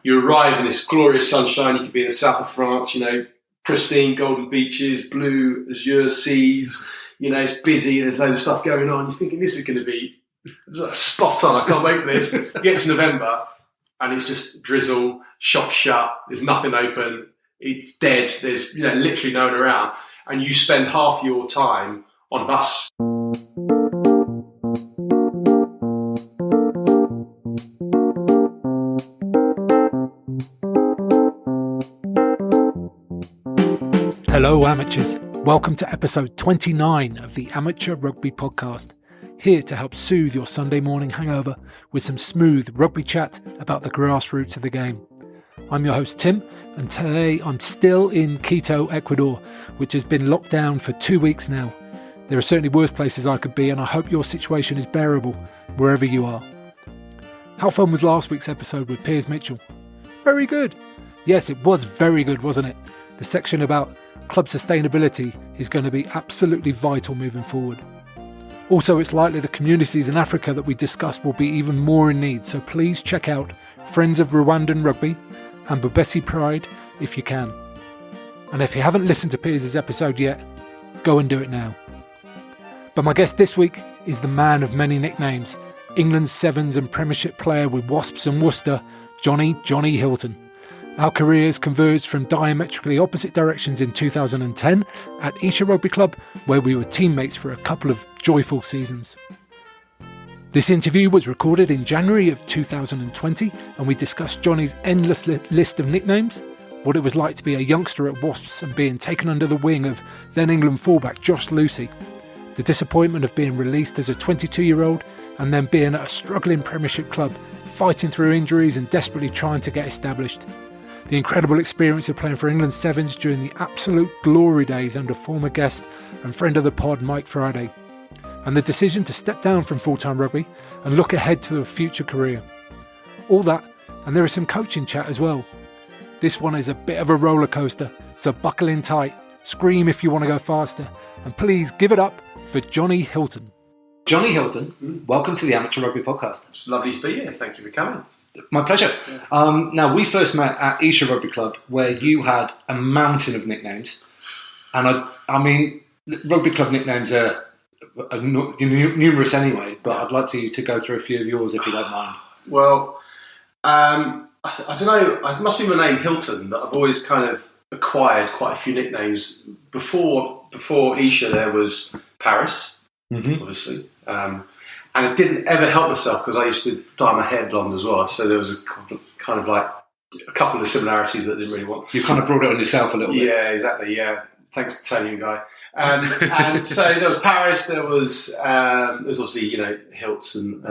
you arrive in this glorious sunshine. You could be in the south of France, you know, pristine golden beaches, blue azure seas. You know, it's busy. There's loads of stuff going on. You're thinking this is going to be spot on. I can't wait for this. You get to November, and it's just drizzle. Shop shut. There's nothing open. It's dead. There's literally no one around, and you spend half your time on a bus. Hello amateurs, welcome to episode 29 of the Amateur Rugby Podcast, here to help soothe your Sunday morning hangover with some smooth rugby chat about the grassroots of the game. I'm your host Tim, and today I'm still in Quito, Ecuador, which has been locked down for 2 weeks now. There are certainly worse places I could be, and I hope your situation is bearable wherever you are. How fun was last week's episode with Piers Mitchell? Very good. Yes, it was very good, wasn't it? The section about club sustainability is going to be absolutely vital moving forward. Also, it's likely the communities in Africa that we discussed will be even more in need, so please check out Friends of Rwandan Rugby and Bobesi Pride if you can. And if you haven't listened to Piers' episode yet, go and do it now. But my guest this week is the man of many nicknames, England's Sevens and Premiership player with Wasps and Worcester, Jonny Hylton. Our careers converged from diametrically opposite directions in 2010 at Esher Rugby Club, where we were teammates for a couple of joyful seasons. This interview was recorded in January of 2020, and we discussed Jonny's endless list of nicknames, what it was like to be a youngster at Wasps and being taken under the wing of then England fullback Josh Lewsey, the disappointment of being released as a 22-year-old and then being at a struggling Premiership club, fighting through injuries and desperately trying to get established. The incredible experience of playing for England Sevens during the absolute glory days under former guest and friend of the pod Mike Friday, and the decision to step down from full-time rugby and look ahead to a future career. All that, and there is some coaching chat as well. This one is a bit of a roller coaster, so buckle in tight, scream if you want to go faster, and please give it up for Jonny Hylton. Jonny Hylton, welcome to the Amateur Rugby Podcast. It's lovely to be here. Thank you for coming. My pleasure. Yeah. Now, we first met at Esher Rugby Club, where you had a mountain of nicknames. And I mean, rugby club nicknames are numerous anyway, but I'd like you to go through a few of yours if you don't mind. Well, I don't know, it must be my name Hylton, that I've always kind of acquired quite a few nicknames. Before Esher, there was Paris, obviously. And I didn't ever help myself because I used to dye my hair blonde as well. So there was a couple of similarities that I didn't really want. You kind of brought it on yourself a little bit. Yeah, exactly. Yeah, thanks to Italian guy. And so there was Paris. There was obviously Hilts and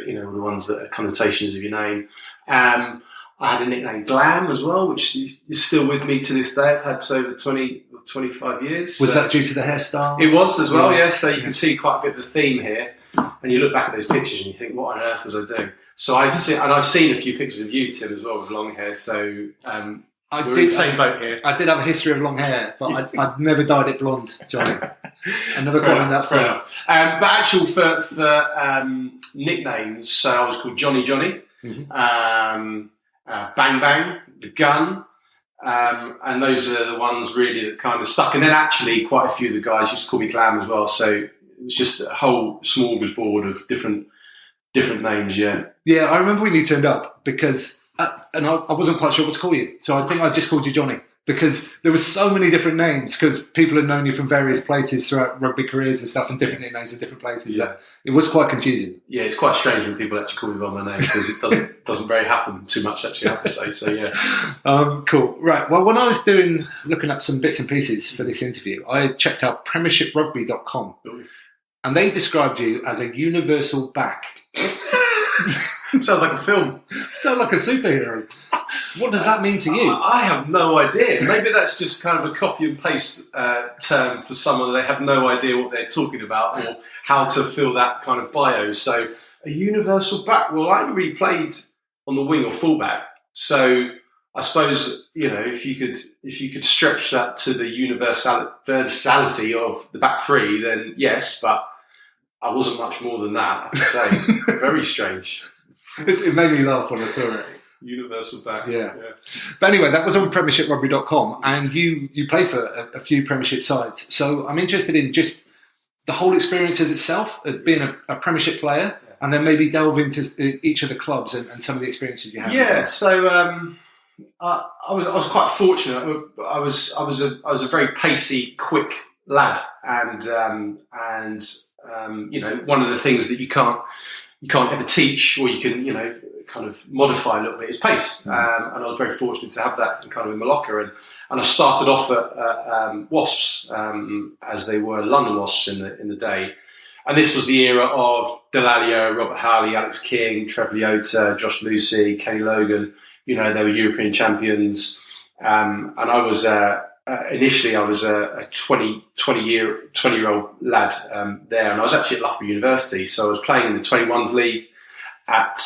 the ones that are connotations of your name. I had a nickname Glam as well, which is still with me to this day. I've had it over 20 or 25 years. Was that due to the hairstyle? It was as well, yes. So you can see quite a bit of the theme here. And you look back at those pictures and you think, what on earth was I doing? So I've seen a few pictures of you, Tim, as well, with long hair. So we're in the same boat here. I did have a history of long hair, but I'd never dyed it blonde, Jonny. I never got in that far. But actual for nicknames, so I was called Jonny, Bang Bang, The Gun, and those are the ones really that kind of stuck. And then actually quite a few of the guys used to call me Glam as well. So it was just a whole smorgasbord of different names, yeah. Yeah, I remember when you turned up because, and I wasn't quite sure what to call you. So I think I just called you Jonny because there were so many different names because people had known you from various places throughout rugby careers and stuff and different nicknames in different places. Yeah. It was quite confusing. Yeah, it's quite strange when people actually call me by my name because it doesn't very happen too much actually, I have to say. So yeah. Cool. Right. Well, when I was looking up some bits and pieces for this interview, I checked out premiershiprugby.com. Ooh. And they described you as a universal back. Sounds like a film. Sounds like a superhero. What does that mean to you? I have no idea. Maybe that's just kind of a copy and paste term for someone. They have no idea what they're talking about or how to fill that kind of bio. So a universal back. Well, I haven't really played on the wing or fullback. So I suppose, if you could stretch that to the universality of the back three, then yes, but I wasn't much more than that, I have to say. Very strange. It made me laugh when I saw it. Universal back. Yeah. But anyway, that was on premiershiprugby.com, and you play for a few Premiership sides. So I'm interested in just the whole experience as itself, of being a Premiership player, and then maybe delve into each of the clubs and some of the experiences you had. Yeah, so I was quite fortunate. I was a very pacey, quick lad, and one of the things that you can't ever teach, or you can kind of modify a little bit, is pace. And I was very fortunate to have that kind of in my locker. And I started off at Wasps, as they were London Wasps in the day. And this was the era of Delalio, Robert Howley, Alex King, Trevor Leota, Josh Lewsey, Kenny Logan. They were European champions. And I was initially I was a 20-year-old lad there, and I was actually at Loughborough University. So I was playing in the 21s league at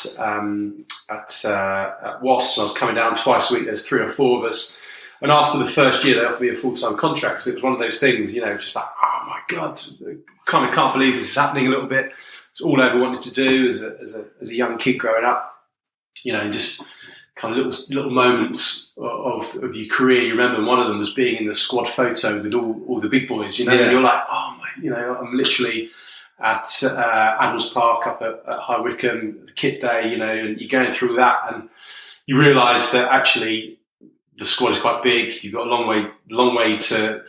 Wasps. I was coming down twice a week. There's 3 or 4 of us. And after the first year, they offered me a full-time contract. So it was one of those things, just like, oh my God, kind of can't believe this is happening a little bit. It's all I ever wanted to do as a young kid growing up, just kind of little moments of your career. You remember one of them was being in the squad photo with all the big boys, and you're like, oh my, I'm literally at Admirals Park up at High Wycombe, the kit day, and you're going through that, and you realise that actually the squad is quite big. You've got a long way to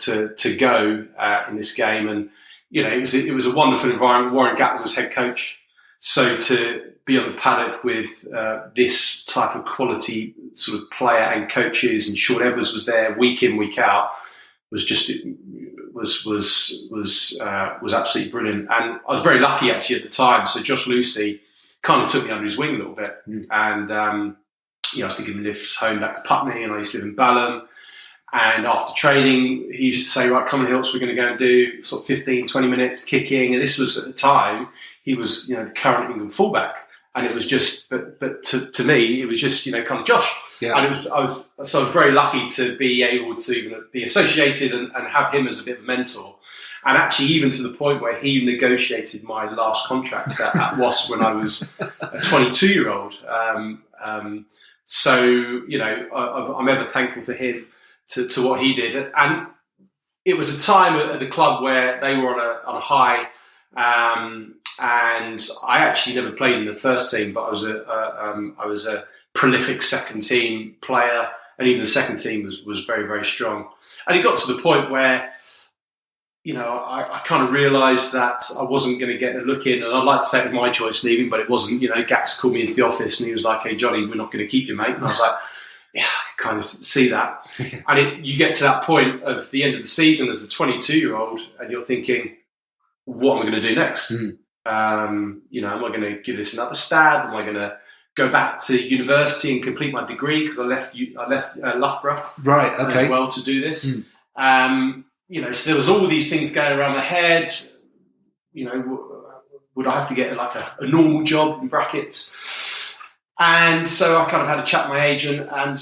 go in this game, and it was a wonderful environment. Warren Gatland was head coach, so to be on the paddock with this type of quality sort of player and coaches, and Sean Edwards was there week in, week out, was absolutely brilliant. And I was very lucky actually at the time. So Josh Lewsey kind of took me under his wing a little bit, and I used to give him lifts home back to Putney, and I used to live in Balham. And after training, he used to say, right, come on, Hilts, we're going to go and do sort of 15, 20 minutes kicking. And this was at the time, he was, the current England fullback. And it was just, but to me, it was just, kind of Josh. Yeah. And I was very lucky to be able to even be associated and have him as a bit of a mentor. And actually, even to the point where he negotiated my last contract at Wasps when I was a 22-year-old. So, I'm ever thankful for him to what he did. And it was a time at the club where they were on a high. And I actually never played in the first team, but I was a prolific second team player, and even the second team was very, very strong. And it got to the point where, I kind of realised that I wasn't going to get a look in, and I'd like to say it was my choice leaving, but it wasn't. Gax called me into the office and he was like, "Hey, Johnny, we're not going to keep you, mate." And I was like, yeah, I can kind of see that. And you get to that point of the end of the season as a 22-year-old, and you're thinking, what am I going to do next? Am I going to give this another stab? Am I going to go back to university and complete my degree? Because I left Loughborough as well to do this. So there was all these things going around my head. Would I have to get like a normal job in brackets? And so I kind of had a chat with my agent, and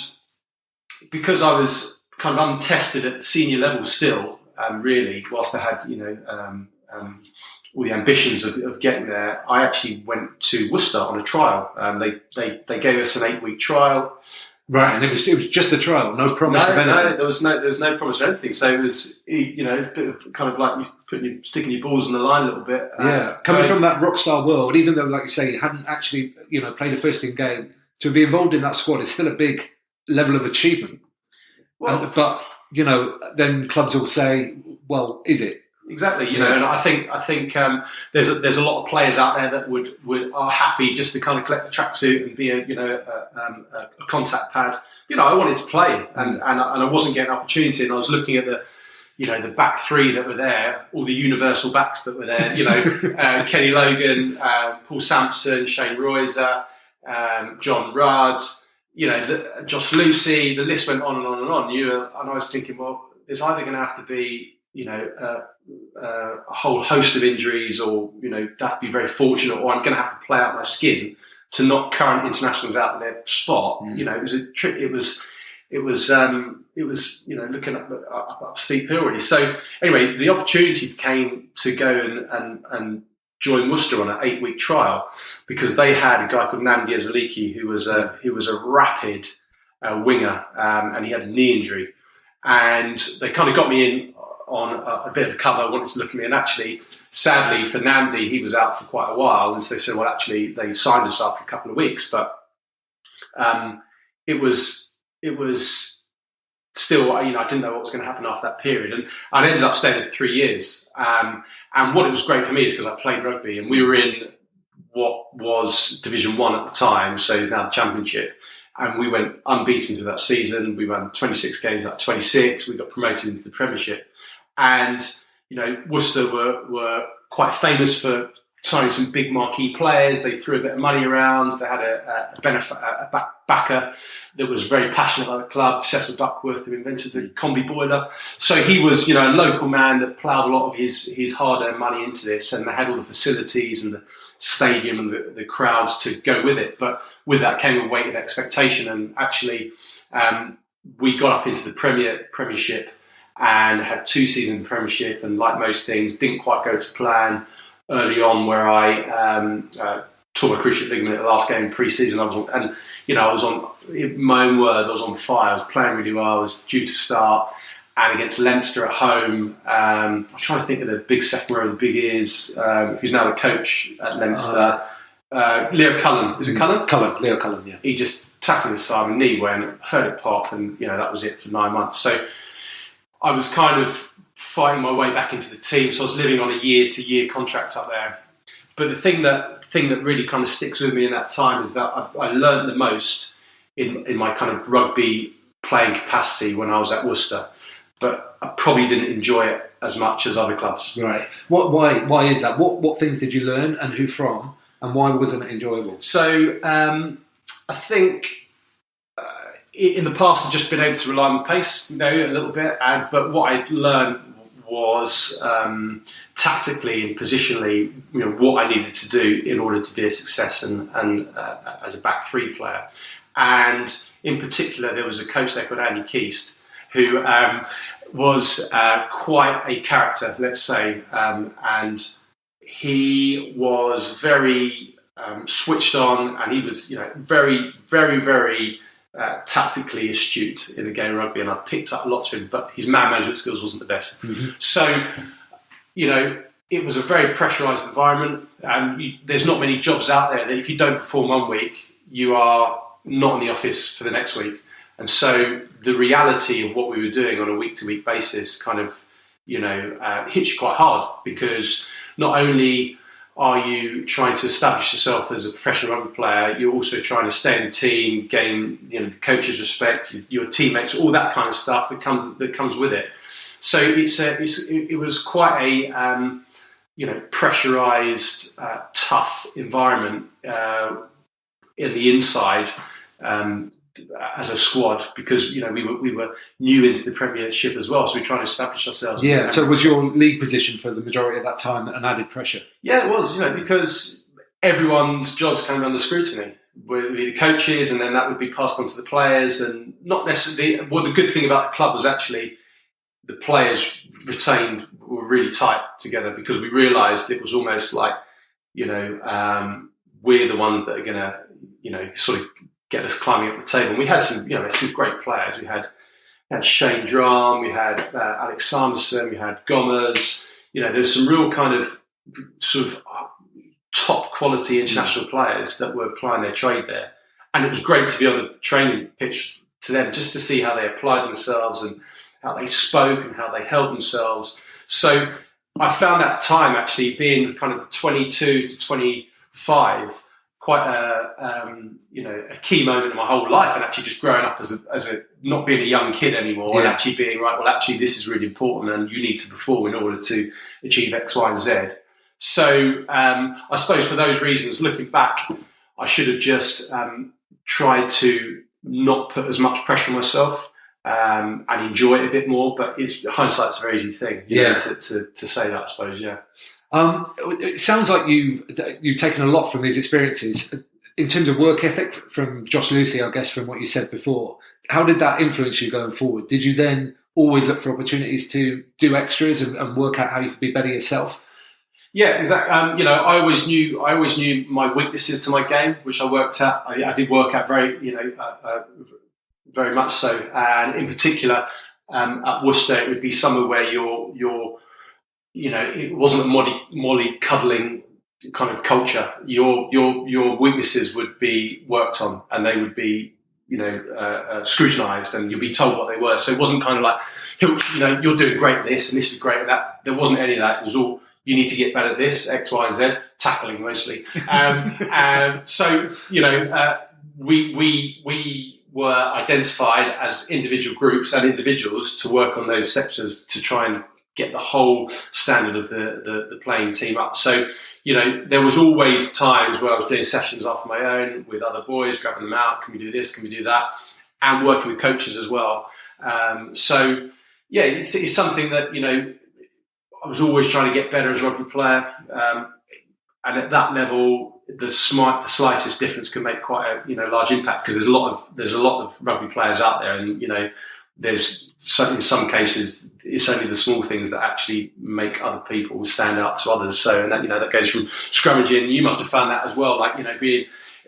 because I was kind of untested at the senior level still, really, whilst I had all the ambitions of getting there, I actually went to Worcester on a trial. They gave us an 8-week trial. Right, and it was just the trial, no promise of anything. No, there was no promise of anything. So it was, a bit of kind of like sticking your balls on the line a little bit. Coming from that rock star world, even though, like you say, you hadn't actually, played a first team game, to be involved in that squad is still a big level of achievement. Well, but then clubs will say, "Well, is it?" Exactly, and I think there's a lot of players out there that are happy just to kind of collect the tracksuit and be a contact pad. I wanted to play, and I wasn't getting an opportunity. And I was looking at the back three that were there, all the universal backs that were there. Kenny Logan, Paul Sampson, Shane Royser, John Rudd, Josh Lewsey. The list went on and on and on. And I was thinking, well, there's either going to have to be a whole host of injuries, or have to be very fortunate, or I'm going to have to play out my skin to knock current internationals out of their spot. It was a trick. It was looking up a steep hill really. So anyway, the opportunity came to go and join Worcester on an 8-week trial because they had a guy called Nnamdi Ezaliki who was a rapid winger, and he had a knee injury. And they kind of got me in on a bit of cover, wanted to look at me. And actually, sadly for Nnamdi, he was out for quite a while. And so they said, well, actually, they signed us after a couple of weeks. But it was still, I didn't know what was going to happen after that period. And I ended up staying there for 3 years. And what it was great for me is because I played rugby and we were in what was Division 1 at the time, so it's now the Championship. And we went unbeaten through that season. We won 26 games out of 26. We got promoted into the Premiership. And, Worcester were quite famous for signing some big marquee players. They threw a bit of money around. They had a backer that was very passionate about the club, Cecil Duckworth, who invented the combi boiler. So he was, a local man that ploughed a lot of his hard-earned money into this, and they had all the facilities and the stadium and the crowds to go with it. But with that came a weight of expectation, and actually we got up into the Premiership and had 2 seasons in the Premiership, and like most things, didn't quite go to plan early on, where I tore my cruciate ligament at the last game in pre-season. I was on, in my own words, I was on fire. I was playing really well. I was due to start, and against Leinster at home, I'm trying to think of the big second row of the big ears, who's now the coach at Leinster, Leo Cullen. Is it Cullen? Leo Cullen, yeah. He just tackled his side, my knee went, heard it pop, and that was it for 9 months. So I was kind of fighting my way back into the team, so I was living on a year-to-year contract up there. But the thing that really kind of sticks with me in that time is that I learned the most in my kind of rugby playing capacity when I was at Worcester, but I probably didn't enjoy it as much as other clubs. Right. Why is that? What things did you learn, and who from, and why wasn't it enjoyable? So I think in the past I've just been able to rely on the pace, a little bit, but what I learned was tactically and positionally, what I needed to do in order to be a success and as a back 3 player. And in particular, there was a coach there called Andy Keast, who was quite a character, let's say, and he was very switched on, and he was, very, very, very tactically astute in the game of rugby, and I picked up lots of him, but his man management skills wasn't the best. Mm-hmm. So, it was a very pressurised environment, and there's not many jobs out there that if you don't perform one week, you are not in the office for the next week. And so the reality of what we were doing on a week-to-week basis kind of, hits you quite hard, because not only are you trying to establish yourself as a professional rugby player, you're also trying to stay in the team, gain the coach's respect, your teammates, all that kind of stuff that comes with it. So it was quite a pressurized, tough environment in the inside as a squad, because we were new into the Premiership as well, so we were trying to establish ourselves. Yeah. So was your league position for the majority of that time an added pressure? Yeah, it was. Because everyone's jobs came under scrutiny. With the coaches, and then that would be passed on to the players, and not necessarily. Well, the good thing about the club was actually the players retained were really tight together, because we realised it was almost like we're the ones that are going to sort of get us climbing up the table. And we had some great players. We had Shane Drum, we had Alex Sanderson, we had Gomez. There's some real kind of sort of top quality international players that were applying their trade there. And it was great to be on the training pitch to them, just to see how they applied themselves and how they spoke and how they held themselves. So I found that time, actually being kind of 22 to 25, quite a key moment in my whole life, and actually just growing up as a not being a young kid anymore, and actually being this is really important, and you need to perform in order to achieve X, Y, and Z. So I suppose for those reasons, looking back, I should have just tried to not put as much pressure on myself and enjoy it a bit more. But hindsight's a very easy thing, to say that, I suppose. Yeah. It sounds like you've taken a lot from these experiences in terms of work ethic from Josh Lewsey, I guess, from what you said before. How did that influence you going forward? Did you then always look for opportunities to do extras and work out how you could be better yourself? Yeah, exactly. I always knew my weaknesses to my game, which I worked at. I did work at very much so, and in particular at Worcester, it would be somewhere where it wasn't a molly cuddling kind of culture. Your weaknesses would be worked on, and they would be scrutinised, and you'd be told what they were. So it wasn't kind of like, you're doing great at this, and this is great at that. There wasn't any of that. It was all, you need to get better at this, X, Y, and Z, tackling mostly. So we were identified as individual groups and individuals to work on those sectors to try and get the whole standard of the playing team up. So, there was always times where I was doing sessions off my own with other boys, grabbing them out. Can we do this? Can we do that? And working with coaches as well. It's something that, I was always trying to get better as a rugby player. And at that level, the slightest difference can make quite a large impact, because there's a lot of rugby players out there, and there's in some cases it's only the small things that actually make other people stand out to others. So, and that goes from scrummaging. You must have found that as well,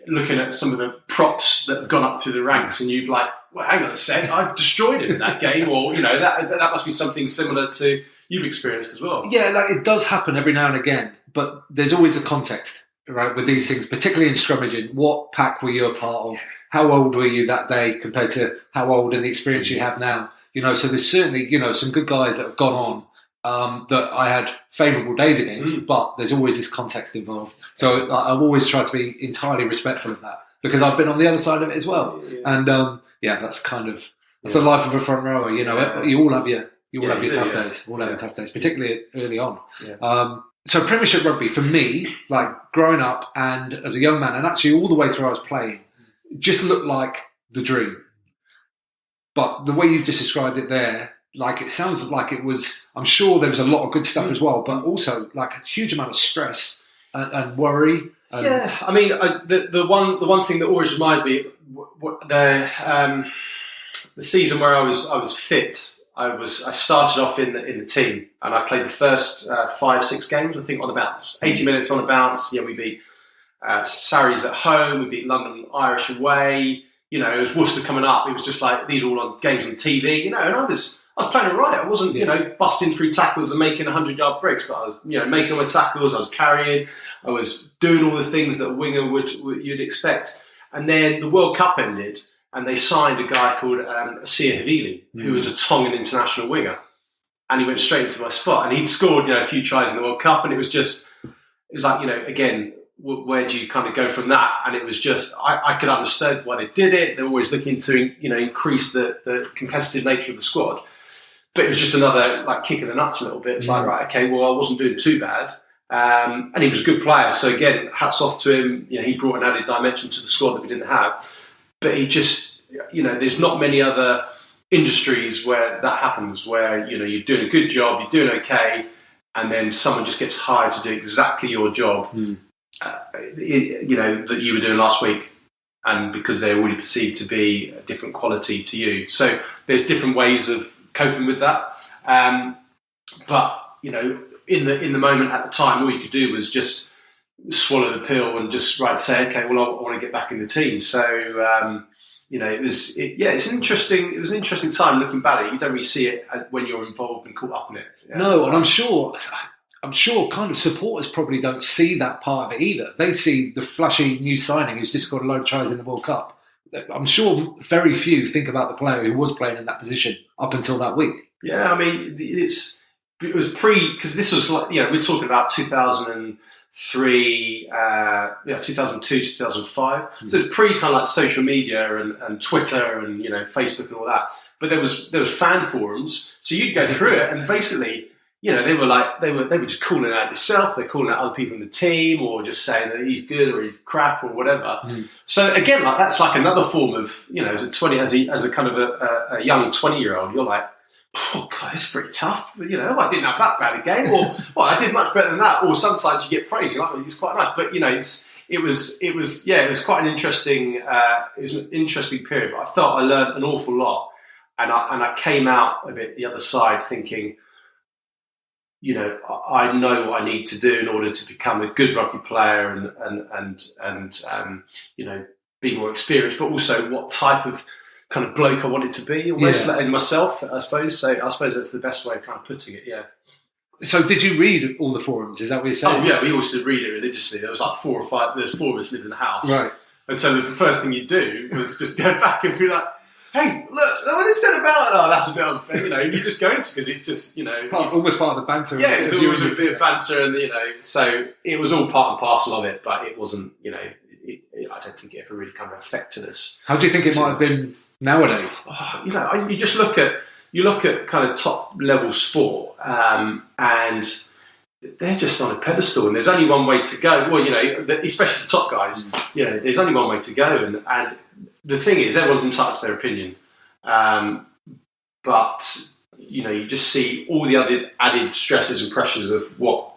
looking at some of the props that have gone up through the ranks, and you've like, well, hang on a sec, I destroyed him in that game, or that must be something similar to you've experienced as well. Yeah, it does happen every now and again, but there's always a context, right, with these things, particularly in scrummaging. What pack were you a part of? How old were you that day compared to how old and the experience you have now? So there's certainly, some good guys that have gone on that I had favourable days against, but there's always this context involved. So I've always tried to be entirely respectful of that, because I've been on the other side of it as well. Yeah. And that's the life of a front rower. You all have your tough days. All have your tough days, particularly early on. Yeah. So Premiership rugby for me, like growing up and as a young man, and actually all the way through I was playing, just looked like the dream. But the way you've just described it there, like it sounds like it was, I'm sure there was a lot of good stuff as well, but also like a huge amount of stress and worry. I mean, the one thing that always reminds me, the season where I was fit, I started off in the team, and I played the first 5-6 games, I think, on the bounce. 80 minutes on the bounce. Yeah, we beat Sarries at home, we beat London Irish away. It was Worcester coming up. It was just like, these are all on games on TV, and I was playing it right. I wasn't, busting through tackles and making 100-yard breaks, but I was, making all my tackles. I was carrying. I was doing all the things that a winger you'd expect. And then the World Cup ended, and they signed a guy called Esher Rugby, who was a Tongan international winger, and he went straight into my spot. And he'd scored, a few tries in the World Cup, and it was like, again, where do you kind of go from that? And it was just, I could understand why they did it. They were always looking to, increase the competitive nature of the squad. But it was just another like kick in the nuts a little bit. It's like, right, okay, well, I wasn't doing too bad. And he was a good player. So again, hats off to him. He brought an added dimension to the squad that we didn't have. But he just, there's not many other industries where that happens, where, you're doing a good job, you're doing okay, and then someone just gets hired to do exactly your job. That you were doing last week, and because they're already perceived to be a different quality to you. So there's different ways of coping with that. But in the moment at the time, all you could do was just swallow the pill and just say, okay, well, I want to get back in the team. So it was an interesting time looking back at it. You don't really see it when you're involved and caught up in it. No, and I'm sure kind of supporters probably don't see that part of it either. They see the flashy new signing who's just scored a load of tries in the World Cup. I'm sure very few think about the player who was playing in that position up until that week. Yeah, I mean, it was because this was like, we're talking about 2003, 2002, 2005. So it's pre kind of like social media and Twitter and, Facebook and all that. But there was fan forums. So you'd go through it, and basically, they were just calling out yourself. They're calling out other people in the team, or just saying that he's good or he's crap or whatever. So again, like that's like another form of, as a kind of a young 20-year-old, you're like, oh God, it's pretty tough. But, I didn't have that bad a game, or well, I did much better than that. Or sometimes you get praise. You're like, well, it's quite nice. But it was quite an interesting. It was an interesting period. But I felt I learned an awful lot, and I came out of it the other side thinking, I know what I need to do in order to become a good rugby player and be more experienced, but also what type of kind of bloke I wanted to be, almost in myself, I suppose. So I suppose that's the best way of kind of putting it, yeah. So did you read all the forums? Is that what you're saying? Oh, yeah, we always did read it religiously. There was like 4 or 5, there's 4 of us lived in the house. Right. And so the first thing you do was just go back and be like, hey, look, what they said about it. Oh, that's a bit unfair, you just go into because it just, almost part of the banter. Yeah, it was always a bit of banter and, so it was all part and parcel of it, but it wasn't, I don't think it ever really kind of affected us. How do you think it might have been nowadays? You just look at kind of top level sport, and they're just on a pedestal, and there's only one way to go. Well, especially the top guys, there's only one way to go, and the thing is, everyone's entitled to their opinion, but you just see all the other added stresses and pressures of what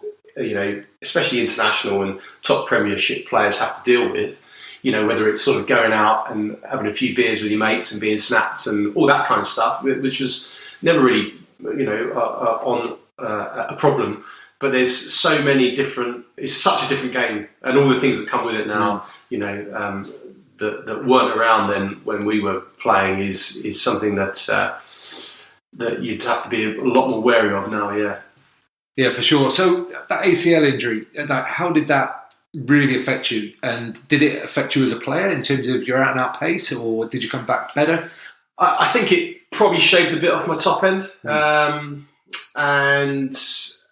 especially international and top Premiership players have to deal with. Whether it's sort of going out and having a few beers with your mates and being snapped and all that kind of stuff, which was never really, a problem. But there's so many different. It's such a different game, and all the things that come with it now, that weren't around then when we were playing is something that you'd have to be a lot more wary of now. Yeah. Yeah, for sure. So that ACL injury, how did that really affect you? And did it affect you as a player in terms of your out-and-out pace, or did you come back better? I think it probably shaved a bit off my top end. And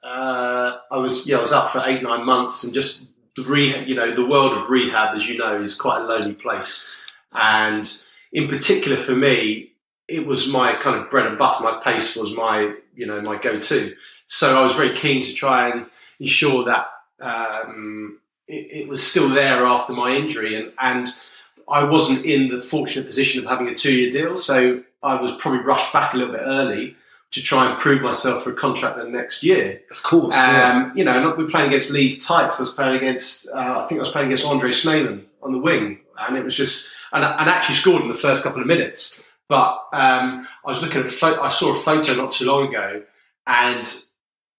I was out for 8-9 months, and just the world of rehab, as you know, is quite a lonely place. And in particular for me, it was my kind of bread and butter. My pace was my go-to. So I was very keen to try and ensure that it was still there after my injury, and I wasn't in the fortunate position of having a 2-year deal, so I was probably rushed back a little bit early to try and prove myself for a contract the next year. Of course, we were playing against Leeds Tykes. I was playing against, Andre Snayman on the wing, and it was just, and actually scored in the first couple of minutes. But I was looking at, I saw a photo not too long ago, and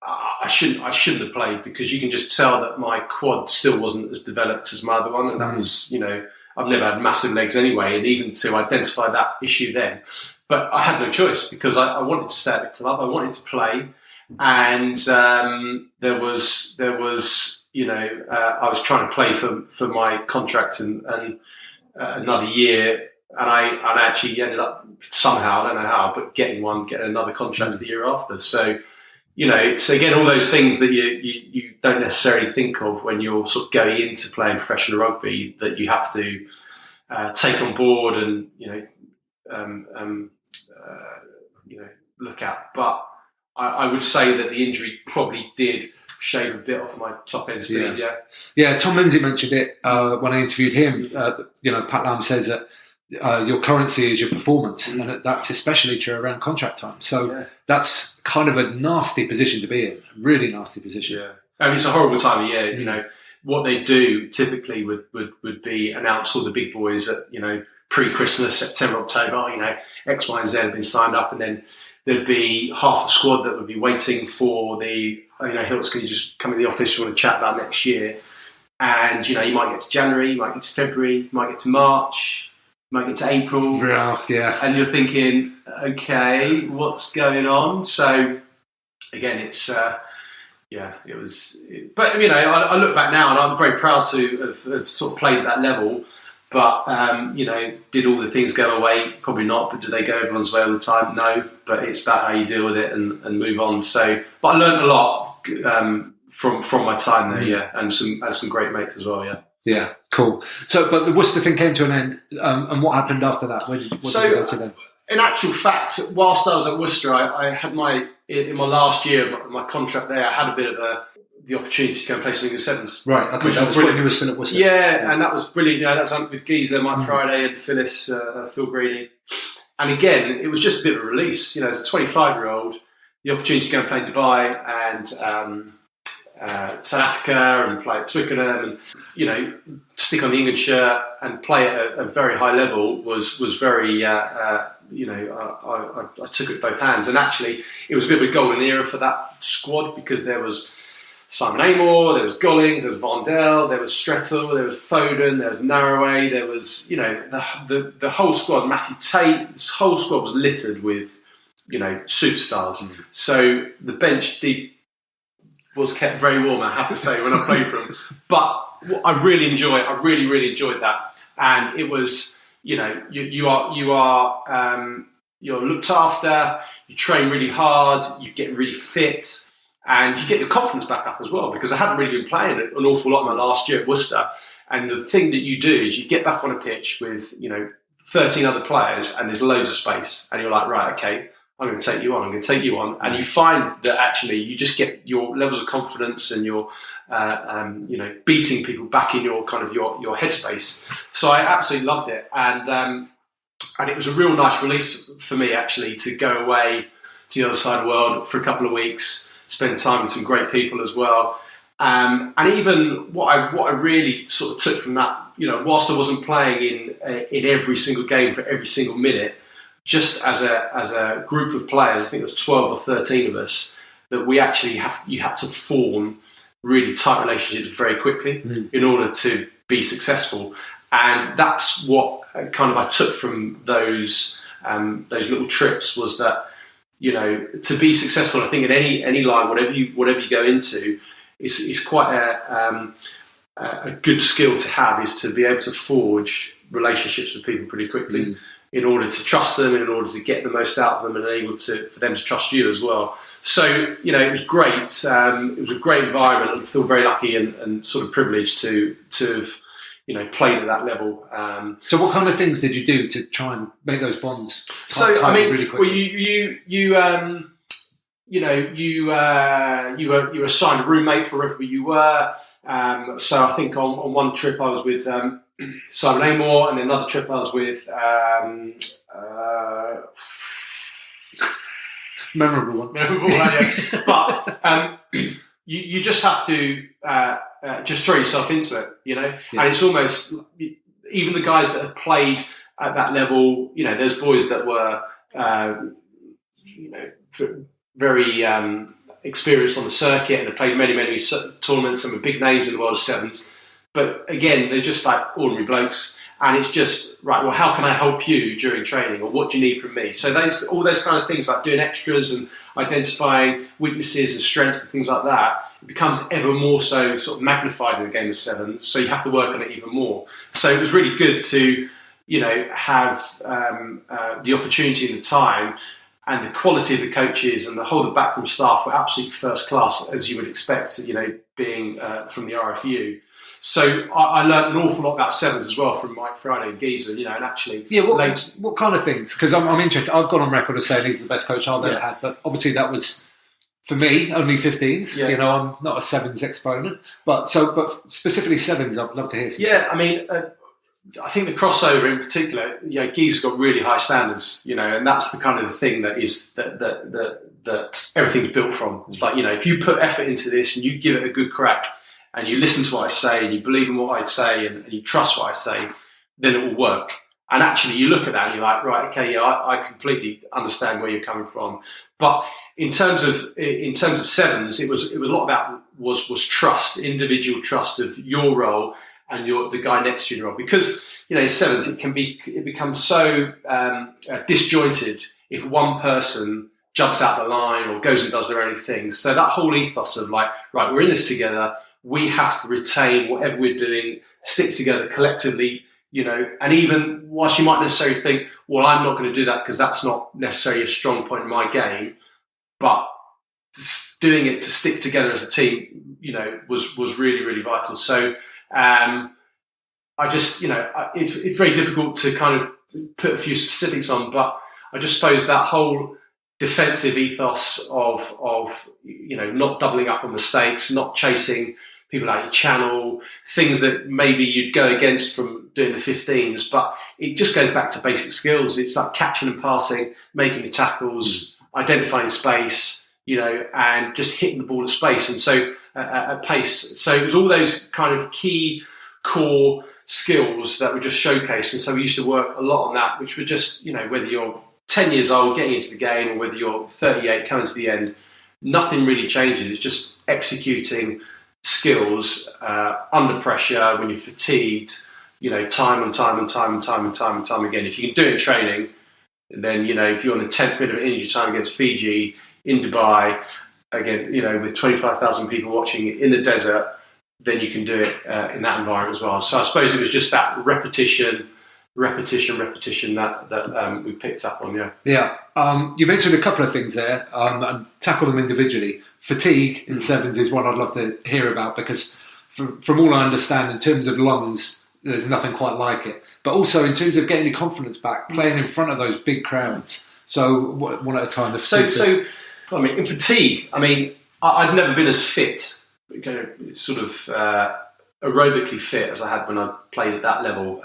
I shouldn't have played, because you can just tell that my quad still wasn't as developed as my other one, and that was, I've never had massive legs anyway, and even to identify that issue then. But I had no choice, because I wanted to stay at the club, I wanted to play, and there was I was trying to play for my contract and another year, and I actually ended up somehow, I don't know how, but getting another contract the year after. So. It's again all those things that you don't necessarily think of when you're sort of going into playing professional rugby, that you have to take on board and look at. But I would say that the injury probably did shave a bit off my top end speed. Yeah. Tom Lindsay mentioned it when I interviewed him. Pat Lamb says that your currency is your performance, and that's especially true around contract time. So that's kind of a nasty position to be in, a really nasty position. Yeah, I mean, it's a horrible time of year. What they do typically would be announce all the big boys at pre-Christmas, September, October. X, Y, and Z have been signed up, and then there'd be half the squad that would be waiting for the Hiltz, can you just come in the office? We want to chat about next year. And you might get to January, you might get to February, you might get to March. Might get to April, and you're thinking, okay, what's going on? So again, it's it was. But I look back now, and I'm very proud to have sort of played at that level. But did all the things go away? Probably not. But do they go everyone's way all the time? No. But it's about how you deal with it and move on. So, but I learned a lot from my time there, and some great mates as well. Yeah. Yeah, cool. So, but the Worcester thing came to an end, and what happened after that? What did you go to then? In actual fact, whilst I was at Worcester, I had in my last year, my contract there, I had a bit of the opportunity to go and play something in the sevens. Right, okay, which was brilliant. You were still at Worcester. Yeah, and that was brilliant. That's with Geezer, Mike Friday, and Phyllis, Phil Greeny. And again, it was just a bit of a release. As a 25-year-old, the opportunity to go and play in Dubai South Africa and play at Twickenham, and stick on the England shirt and play at a very high level was very. I took it with both hands, and actually it was a bit of a golden era for that squad because there was Simon Amor, there was Gollings, there was Vondel, there was Strettle, there was Foden, there was Narroway, there was the whole squad, Matthew Tate. This whole squad was littered with superstars. Mm. So the bench deep was kept very warm, I have to say, when I played for them. But I really really enjoyed that, and it was you're looked after, you train really hard, you get really fit. And you get your confidence back up as well, because I hadn't really been playing an awful lot in my last year at Worcester. And the thing that you do is you get back on a pitch with 13 other players, and there's loads of space, and you're like, right, okay, I'm going to take you on, and you find that actually you just get your levels of confidence, and you're beating people back in your kind of your headspace. So I absolutely loved it, and it was a real nice release for me actually to go away to the other side of the world for a couple of weeks. Spend time with some great people as well, and even what I really sort of took from that, whilst I wasn't playing in every single game for every single minute, just as a group of players, I think there was 12 or 13 of us, that we actually you had to form really tight relationships very quickly in order to be successful, and that's what kind of I took from those little trips was that. To be successful, I think in any line, whatever you go into, is quite a good skill to have. Is to be able to forge relationships with people pretty quickly in order to trust them, and in order to get the most out of them, and able for them to trust you as well. So it was great. It was a great environment. I feel very lucky and sort of privileged to have played at that level. So what kind of things did you do to try and make those bonds? Really quickly? You were assigned a roommate for wherever you were. So I think on one trip I was with Simon Amor, and another trip I was with memorable one. Yeah. But you just have to just throw yourself into it, Yeah. And it's almost even the guys that have played at that level. There's boys that were very experienced on the circuit and have played many tournaments and were big names in the world of sevens. But again, they're just like ordinary blokes. And it's just, right, well, how can I help you during training, or what do you need from me? So all those kind of things like doing extras and identifying weaknesses and strengths and things like that, it becomes ever more so sort of magnified in the game of sevens. So you have to work on it even more. So it was really good to, have the opportunity and the time, and the quality of the coaches and the whole backroom staff were absolutely first class, as you would expect, being from the RFU. So I learned an awful lot about sevens as well from Mike Friday and Geezer, and actually... Yeah, what kind of things? Because I'm interested. I've gone on record as saying he's the best coach I've ever had, but obviously that was, for me, only 15s. Yeah. I'm not a sevens exponent. But specifically sevens, I'd love to hear some stuff. I mean, I think the crossover in particular, Geezer's got really high standards, and that's the kind of the thing that is that everything's built from. It's like, if you put effort into this and you give it a good crack, and you listen to what I say, and you believe in what I say, and you trust what I say, then it will work. And actually, you look at that and you're like, right, okay, I completely understand where you're coming from. But in terms of sevens, it was a lot about was trust, individual trust of your role and the guy next to your role. Because sevens, it becomes so disjointed if one person jumps out the line or goes and does their own things. So that whole ethos of like, right, we're in this together. We have to retain whatever we're doing, stick together collectively, and even whilst you might necessarily think, well, I'm not going to do that because that's not necessarily a strong point in my game, but doing it to stick together as a team, was really, really vital. So I just, it's very difficult to kind of put a few specifics on, but I just suppose that whole defensive ethos of not doubling up on mistakes, not chasing people out your channel, things that maybe you'd go against from doing the 15s, but it just goes back to basic skills. It's like catching and passing, making the tackles, identifying space, and just hitting the ball at space. And so at pace. So it was all those kind of key core skills that were just showcased. And so we used to work a lot on that, which were just, whether you're 10 years old getting into the game or whether you're 38 coming to the end, nothing really changes. It's just executing skills under pressure when you're fatigued, time and time again. If you can do it in training, then, if you're on the 10th minute of injury time against Fiji in Dubai, again, with 25,000 people watching in the desert, then you can do it in that environment as well. So I suppose it was just that repetition that we picked up on, Yeah. You mentioned a couple of things there, and tackle them individually. Fatigue in sevens is one I'd love to hear about, because from all I understand, in terms of lungs, there's nothing quite like it. But also in terms of getting your confidence back, playing in front of those big crowds. So one at a time. So in fatigue, I'd never been as fit, sort of aerobically fit as I had when I played at that level.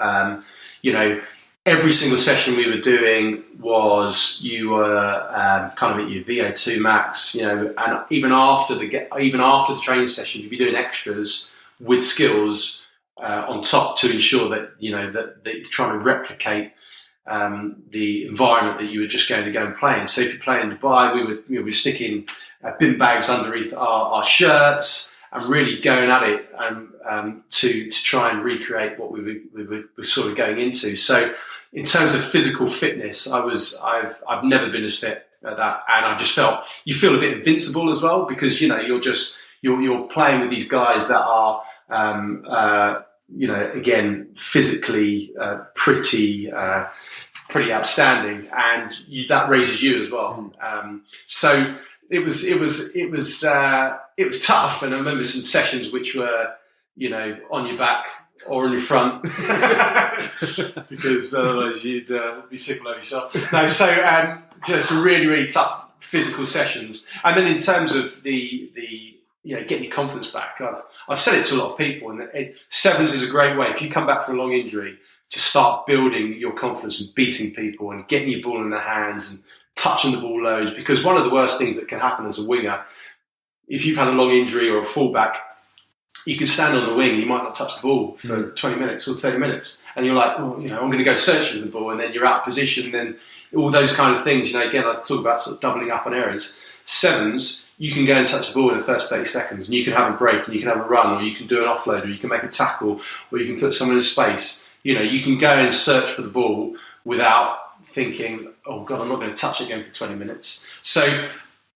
Every single session we were doing was you were kind of at your VO2 max, and even after the training session, you'd be doing extras with skills on top to ensure that that you're trying to replicate the environment that you were just going to go and play in. So if you play in Dubai, we were sticking bin bags underneath our shirts and really going at it to try and recreate what we were sort of going into. So in terms of physical fitness, I've never been as fit at that, and I just felt you feel a bit invincible as well, because you're playing with these guys that are again physically pretty outstanding, and that raises you as well. So it was tough, and I remember some sessions which were on your back or on your front because otherwise you'd be sick all over yourself. No, so just some really, really tough physical sessions. And then in terms of the getting your confidence back, I've said it to a lot of people, and sevens is a great way if you come back from a long injury to start building your confidence and beating people and getting your ball in their hands and touching the ball loads. Because one of the worst things that can happen as a winger, if you've had a long injury or a fullback, you can stand on the wing and you might not touch the ball for 20 minutes or 30 minutes. And you're like, I'm going to go searching for the ball, and then you're out of position, and then all those kind of things. Again, I talk about sort of doubling up on errors. Sevens, you can go and touch the ball in the first 30 seconds, and you can have a break, and you can have a run, or you can do an offload, or you can make a tackle, or you can put someone in space. You can go and search for the ball without thinking, oh God, I'm not going to touch it again for 20 minutes. So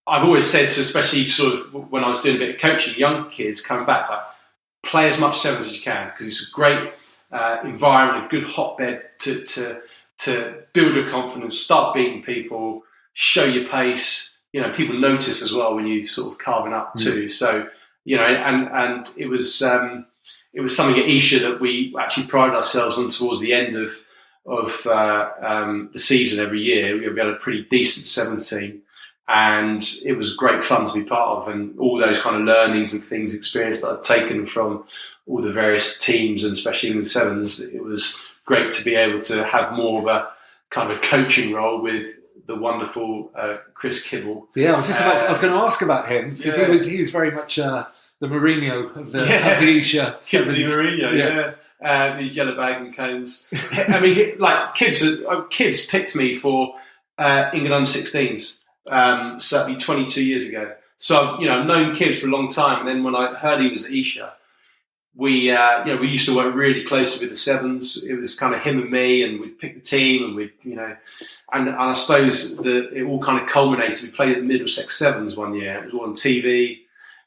I've always said to, especially sort of when I was doing a bit of coaching, young kids coming back, like, play as much sevens as you can, because it's a great environment, a good hotbed to build your confidence, start beating people, show your pace. People notice as well when you sort of carving up too. So and it was something at Esher that we actually prided ourselves on towards the end of the season every year. We had a pretty decent sevens team, and it was great fun to be part of, and all those kind of learnings and things, experience that I'd taken from all the various teams, and especially in the sevens. It was great to be able to have more of a kind of coaching role with the wonderful Chris Kibble. Yeah, I was going to ask about him, because he was very much the Mourinho of the Esher. Kibbsy Mourinho, these yellow bag and cones. Kibbs picked me for England under-16s. So that'd be 22 years ago. So I've known Kibbs for a long time, and then when I heard he was at Esher, we used to work really closely with the sevens. It was kind of him and me, and we'd pick the team, and we'd and I suppose it all kind of culminated. We played at the Middlesex Sevens one year. It was all on TV,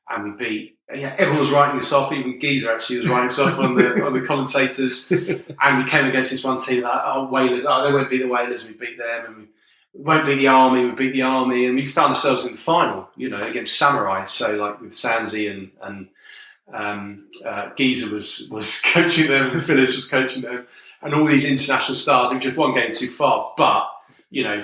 and we beat. Everyone was writing us off. Even Geezer actually was writing us off on the commentators. And we came against this one team like, Whalers. They won't beat the Whalers. We beat them, and we won't beat the Army. We beat the Army, and we found ourselves in the final. Against Samurai. So like with Sanzi and Geezer was coaching them, Phyllis was coaching them, and all these international stars. It was just one game too far, but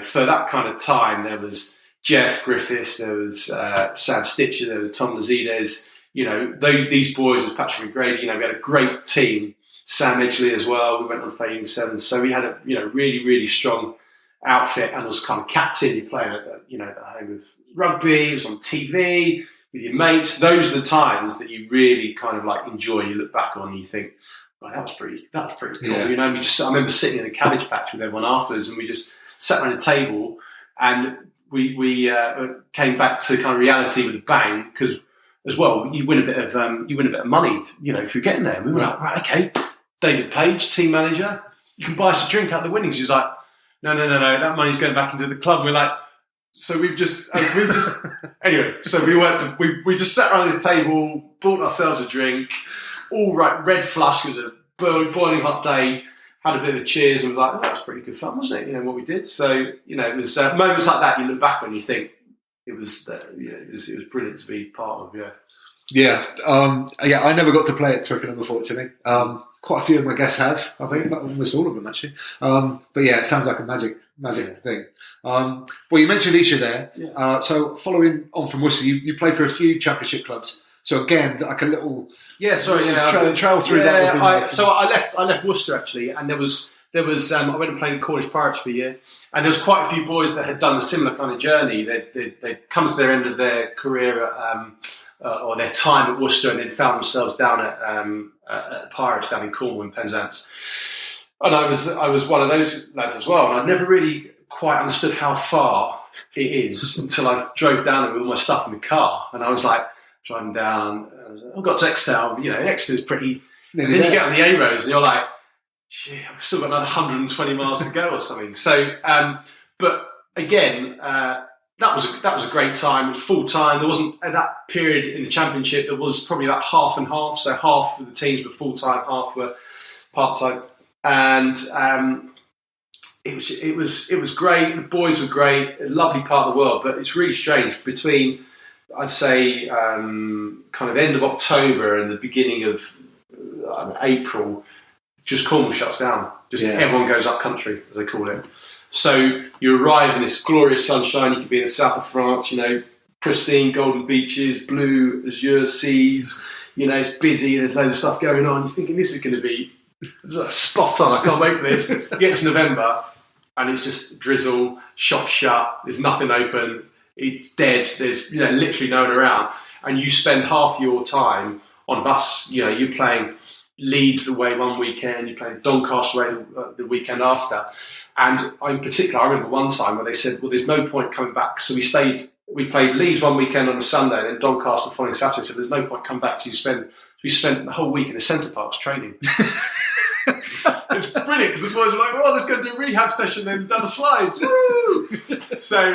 for that kind of time, there was Jeff Griffiths, there was Sam Stitcher, there was Tom Lazides. These boys, as Patrick McGrady. We had a great team. Sam Edgley as well. We went on to play in the sevens, so we had a really, really strong outfit and was kind of captain. You're playing at the home of rugby. It was on TV with your mates. Those are the times that you really kind of like enjoy. You look back on and you think, well, that was pretty cool. Yeah. You know, I remember sitting in a cabbage patch with everyone afterwards, and we just sat around a table, and we came back to kind of reality with a bang, because as well you win a bit of money, you know, if you're getting there. We were like, right, okay, David Page, team manager, you can buy us a drink out the winnings. He's like, no, that money's going back into the club. We're like, so we've just anyway. So we just sat around this table, bought ourselves a drink, all right, red flush because of a boiling hot day. Had a bit of a cheers and was like, oh, that was pretty good fun, wasn't it? You know what we did. So it was moments like that you look back on, you think it was brilliant to be part of. Yeah. I never got to play at Twickenham, unfortunately. Quite a few of my guests have, I think, but almost all of them actually. But yeah, it sounds like a magic thing. Well, you mentioned Esher there. Yeah. So following on from Worcester, you played for a few Championship clubs. So again, like a little trail through that. Would be nice. So I left Worcester actually, and there was I went and played in Cornish Pirates for a year, and there was quite a few boys that had done a similar kind of journey. They'd come to their end of their career or their time at Worcester, and then found themselves down at Pirates down in Cornwall in Penzance. And I was one of those lads as well, and I'd never really quite understood how far it is until I drove down there with all my stuff in the car, and I was like driving down. I got to Exeter. You know, Exeter's pretty. And then you get on the A roads, and you're like, gee, I've still got another 120 miles to go or something. So, but again, that was a great time. It was full time. There wasn't at that period in the Championship. There was probably about half and half. So half of the teams were full time, half were part time, and it was great. The boys were great. A lovely part of the world, but it's really strange between, I'd say, kind of end of October and the beginning of April. Just Cornwall shuts down. Everyone goes up country, as they call it. So you arrive in this glorious sunshine. You could be in the south of France, you know, pristine golden beaches, blue azure seas. You know, it's busy. There's loads of stuff going on. You're thinking this is going to be spot on. I can't wait for this. You get to November, and it's just drizzle. Shop shut. There's nothing open. It's dead. There's literally no one around, and you spend half your time on a bus. You know, you're playing Leeds away one weekend, you played Doncaster away the weekend after. And in particular, I remember one time where they said, well, there's no point coming back. So we played Leeds one weekend on a Sunday, and then Doncaster the following Saturday. So there's no point coming back. So we spent the whole week in the Centre Parks training. It's brilliant, because the boys were like, well, let's go do a rehab session then down the slides. Woo! So,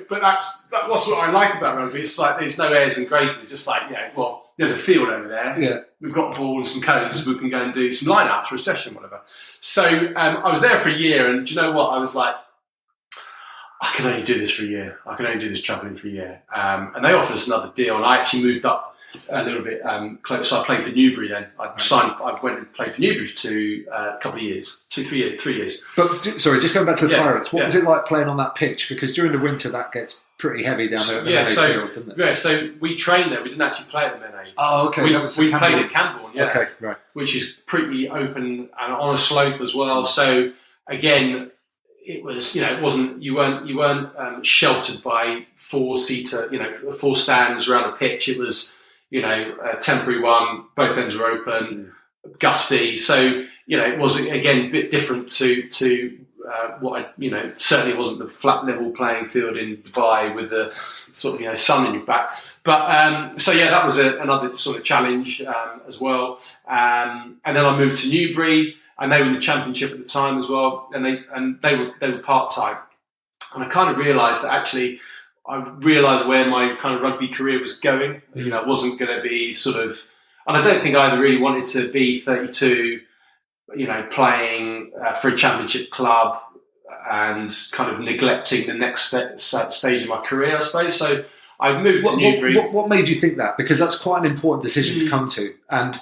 but that's what I like about rugby. It's like there's no airs and graces. It's just like, there's a field over there. Yeah. We've got a ball and some cones. We can go and do some line-outs for a session, whatever. So I was there for a year, and do you know what? I was like, I can only do this for a year. I can only do this travelling for a year. And they offered us another deal, and I actually moved up a little bit close. So I played for Newbury then. I went and played for Newbury for a couple of years, 3 years. But sorry, just going back to the Pirates, what was it like playing on that pitch? Because during the winter that gets pretty heavy down there at the Menay field, doesn't it? Yeah, so we trained there. We didn't actually play at the Menay. Oh, okay. We played at Camborne, okay, right. Which is pretty open and on a slope as well. So again, it was, you weren't sheltered by four stands around the pitch. It was, a temporary one. Both ends were open, gusty. So it was again a bit different to what certainly wasn't the flat level playing field in Dubai with the sort of sun in your back. But that was another sort of challenge as well. And then I moved to Newbury, and they were in the Championship at the time as well, and they were part time. And I kind of realised that actually, I realised where my kind of rugby career was going. It wasn't going to be sort of, and I don't think I either really wanted to be 32, playing for a Championship club and kind of neglecting the next stage of my career, I suppose. So I moved to Newbury. What made you think that? Because that's quite an important decision to come to. And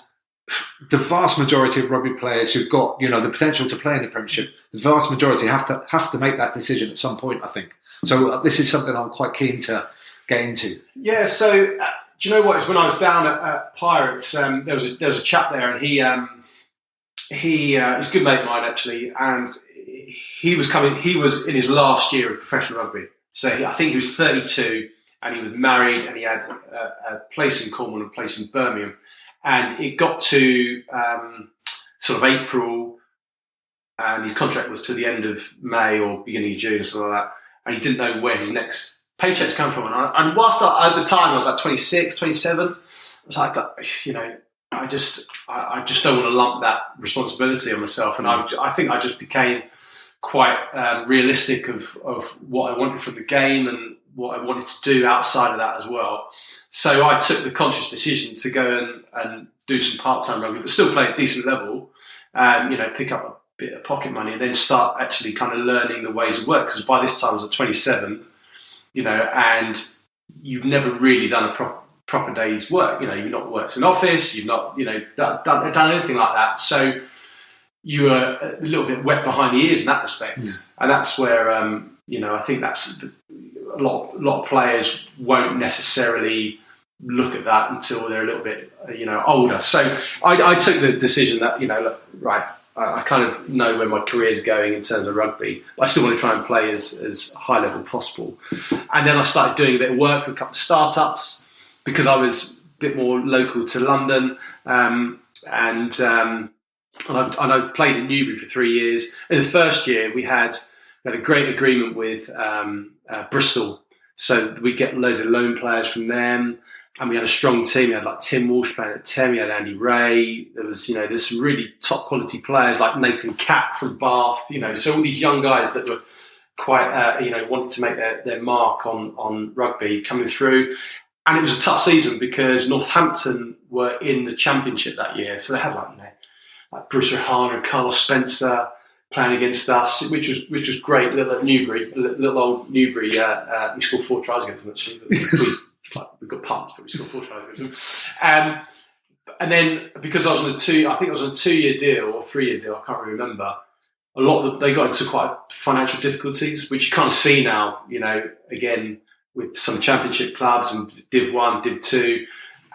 the vast majority of rugby players who've got, the potential to play in the Premiership, the vast majority have to make that decision at some point, I think. So this is something I'm quite keen to get into. Yeah, so do you know what? It's when I was down at Pirates, there was a chap there, and he was a good mate of mine actually, and he was in his last year of professional rugby. So I think he was 32 and he was married and he had a place in Cornwall and a place in Birmingham. And it got to sort of April and his contract was to the end of May or beginning of June or something like that. And he didn't know where his next paycheck's come from. And whilst at the time I was like 26, 27, I was like, I just don't want to lump that responsibility on myself. And I think I just became quite realistic of what I wanted from the game and what I wanted to do outside of that as well. So I took the conscious decision to go and do some part-time rugby, but still play at a decent level, pick up a bit of pocket money and then start actually kind of learning the ways of work. Because by this time I was at 27, and you've never really done a proper day's work. You've not worked in an office, you've not, done anything like that. So you were a little bit wet behind the ears in that respect. Mm. And that's where, I think that's a lot of players won't necessarily look at that until they're a little bit, older. So I took the decision that, I kind of know where my career is going in terms of rugby. But I still want to try and play as high level possible. And then I started doing a bit of work for a couple of startups because I was a bit more local to London. And I played at Newbury for 3 years. In the first year, we had a great agreement with Bristol. So we get loads of loan players from them. And we had a strong team. We had like Tim Walsh playing at 10. We had Andy Ray. There was, there's some really top quality players like Nathan Catt from Bath. So all these young guys that were quite, wanted to make their mark on rugby coming through. And it was a tough season because Northampton were in the Championship that year. So they had like Bruce Rahana and Carlos Spencer playing against us, which was great. Little old Newbury. We scored 4 tries against them actually. We got pumped, but we scored 4 tries against them. And then because I was on a 2-year deal or 3-year deal, I can't really remember. They got into quite financial difficulties, which you kind of see now. Again with some Championship clubs and Div 1, Div 2,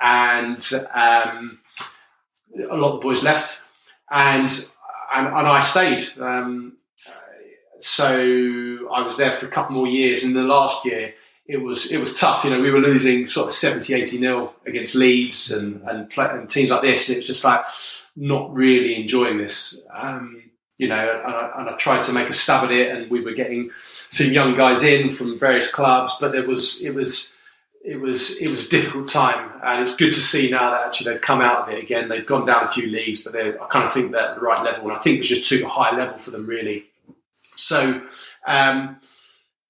and a lot of the boys left, and I stayed. So I was there for a couple more years. In the last year, it was tough. We were losing sort of 70-80-0 against Leeds and teams like this. And it was just like not really enjoying this. And I tried to make a stab at it, and we were getting some young guys in from various clubs, but it was a difficult time. And it's good to see now that actually they've come out of it again. They've gone down a few leagues, but I kind of think they're at the right level. And I think it was just too high level for them, really. So, I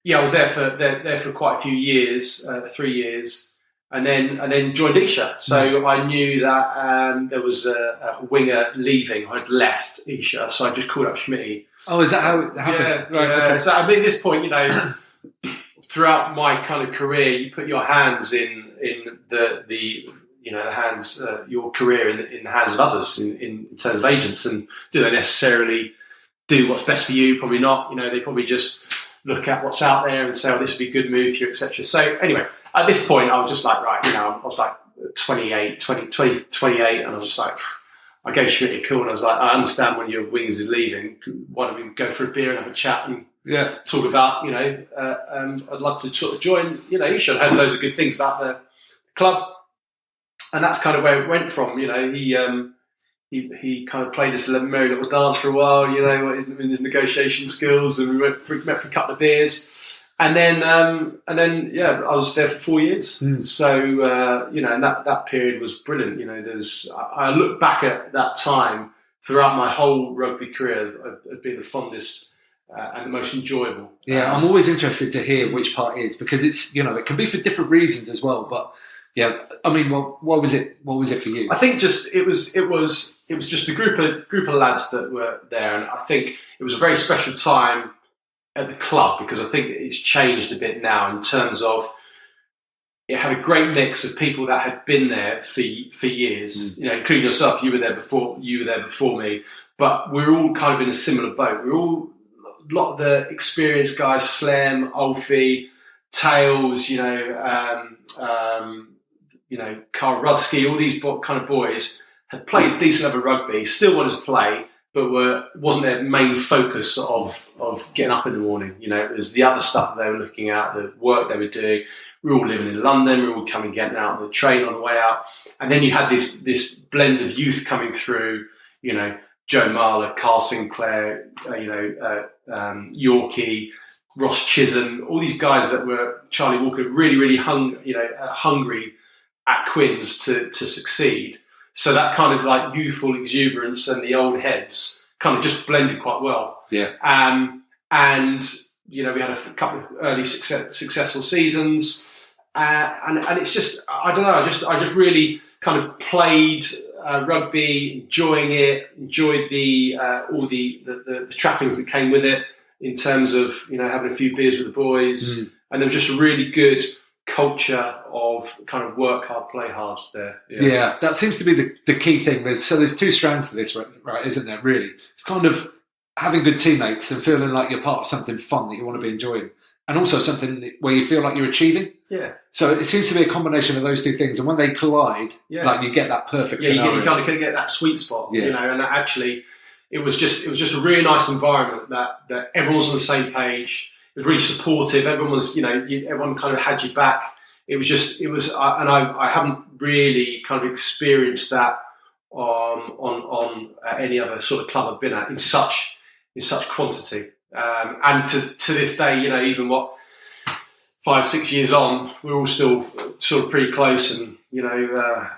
was there for quite a few years, 3 years, and then joined Esher. So I knew that there was a winger leaving. I'd left Esher, so I just called up Schmitty. Oh, is that how it happened? Yeah, right. Okay. So at this point, throughout my kind of career, you put your hands in your career in the hands of others in terms of agents, and do they necessarily do what's best for you? Probably not. They probably just look at what's out there and say, "Oh, this would be a good move for you," etc. So anyway, at this point, I was just like, right, I was like 28, and I was just like, I gave Schmidt a call, and I was like, I understand when your wings is leaving. Why don't we go for a beer and have a chat and talk about, I'd love to sort of join, Esher. I heard loads of good things about the club, and that's kind of where it went from. He kind of played this merry little dance for a while, in his negotiation skills, and we met for a couple of beers. And then, I was there for 4 years. Mm. So, and that period was brilliant. I look back at that time throughout my whole rugby career as being the fondest and the most enjoyable. Yeah, I'm always interested to hear which part is, because it's, it can be for different reasons as well. But yeah, I mean, what was it for you? I think it was just a group of lads that were there, and I think it was a very special time at the club, because I think it's changed a bit now in terms of it had a great mix of people that had been there for years, including yourself. You were there before me, but we're all kind of in a similar boat. We're all a lot of the experienced guys, Slem, Alfie, Tails, Carl Rudsky, all these kind of boys had played decent level rugby, still wanted to play, wasn't their main focus of getting up in the morning. You know, it was the other stuff that they were looking at, the work they were doing. We were all living in London. We were all coming, getting out on the train on the way out, and then you had this blend of youth coming through. You know, Joe Marler, Carl Sinclair, Yorkie, Ross Chisholm, all these guys that were Charlie Walker, really hungry at Quins to succeed. So that kind of like youthful exuberance and the old heads kind of just blended quite well. Yeah. And you know, we had a couple of early successful seasons, and it's just, I don't know, I just really kind of played rugby, enjoyed the all the trappings that came with it in terms of, you know, having a few beers with the boys, and there was just a really good culture of kind of work hard, play hard there. Yeah, that seems to be the key thing. There's two strands to this, right? Isn't there? Really, it's kind of having good teammates and feeling like you're part of something fun that you want to be enjoying, and also something where you feel like you're achieving. Yeah. So it seems to be a combination of those two things, and when they collide, like you get that perfect scenario. You kind of get that sweet spot, you know. And actually, it was just a really nice environment that everyone was on the same page. It was really supportive. Everyone was, you know, everyone kind of had you back. It was, and I haven't really kind of experienced that on any other sort of club I've been at in such quantity. And to this day, you know, even 5-6 years on, we're all still sort of pretty close, and you know,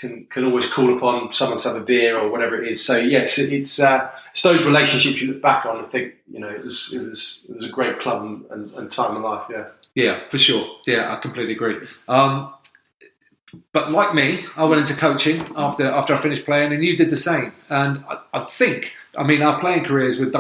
can always call upon someone to have a beer or whatever it is. So yes, it's those relationships you look back on and think, you know, it was a great club and time of life. Yeah, for sure. Yeah, I completely agree. But like me, I went into coaching after I finished playing, and you did the same. And I think, I mean, our playing careers were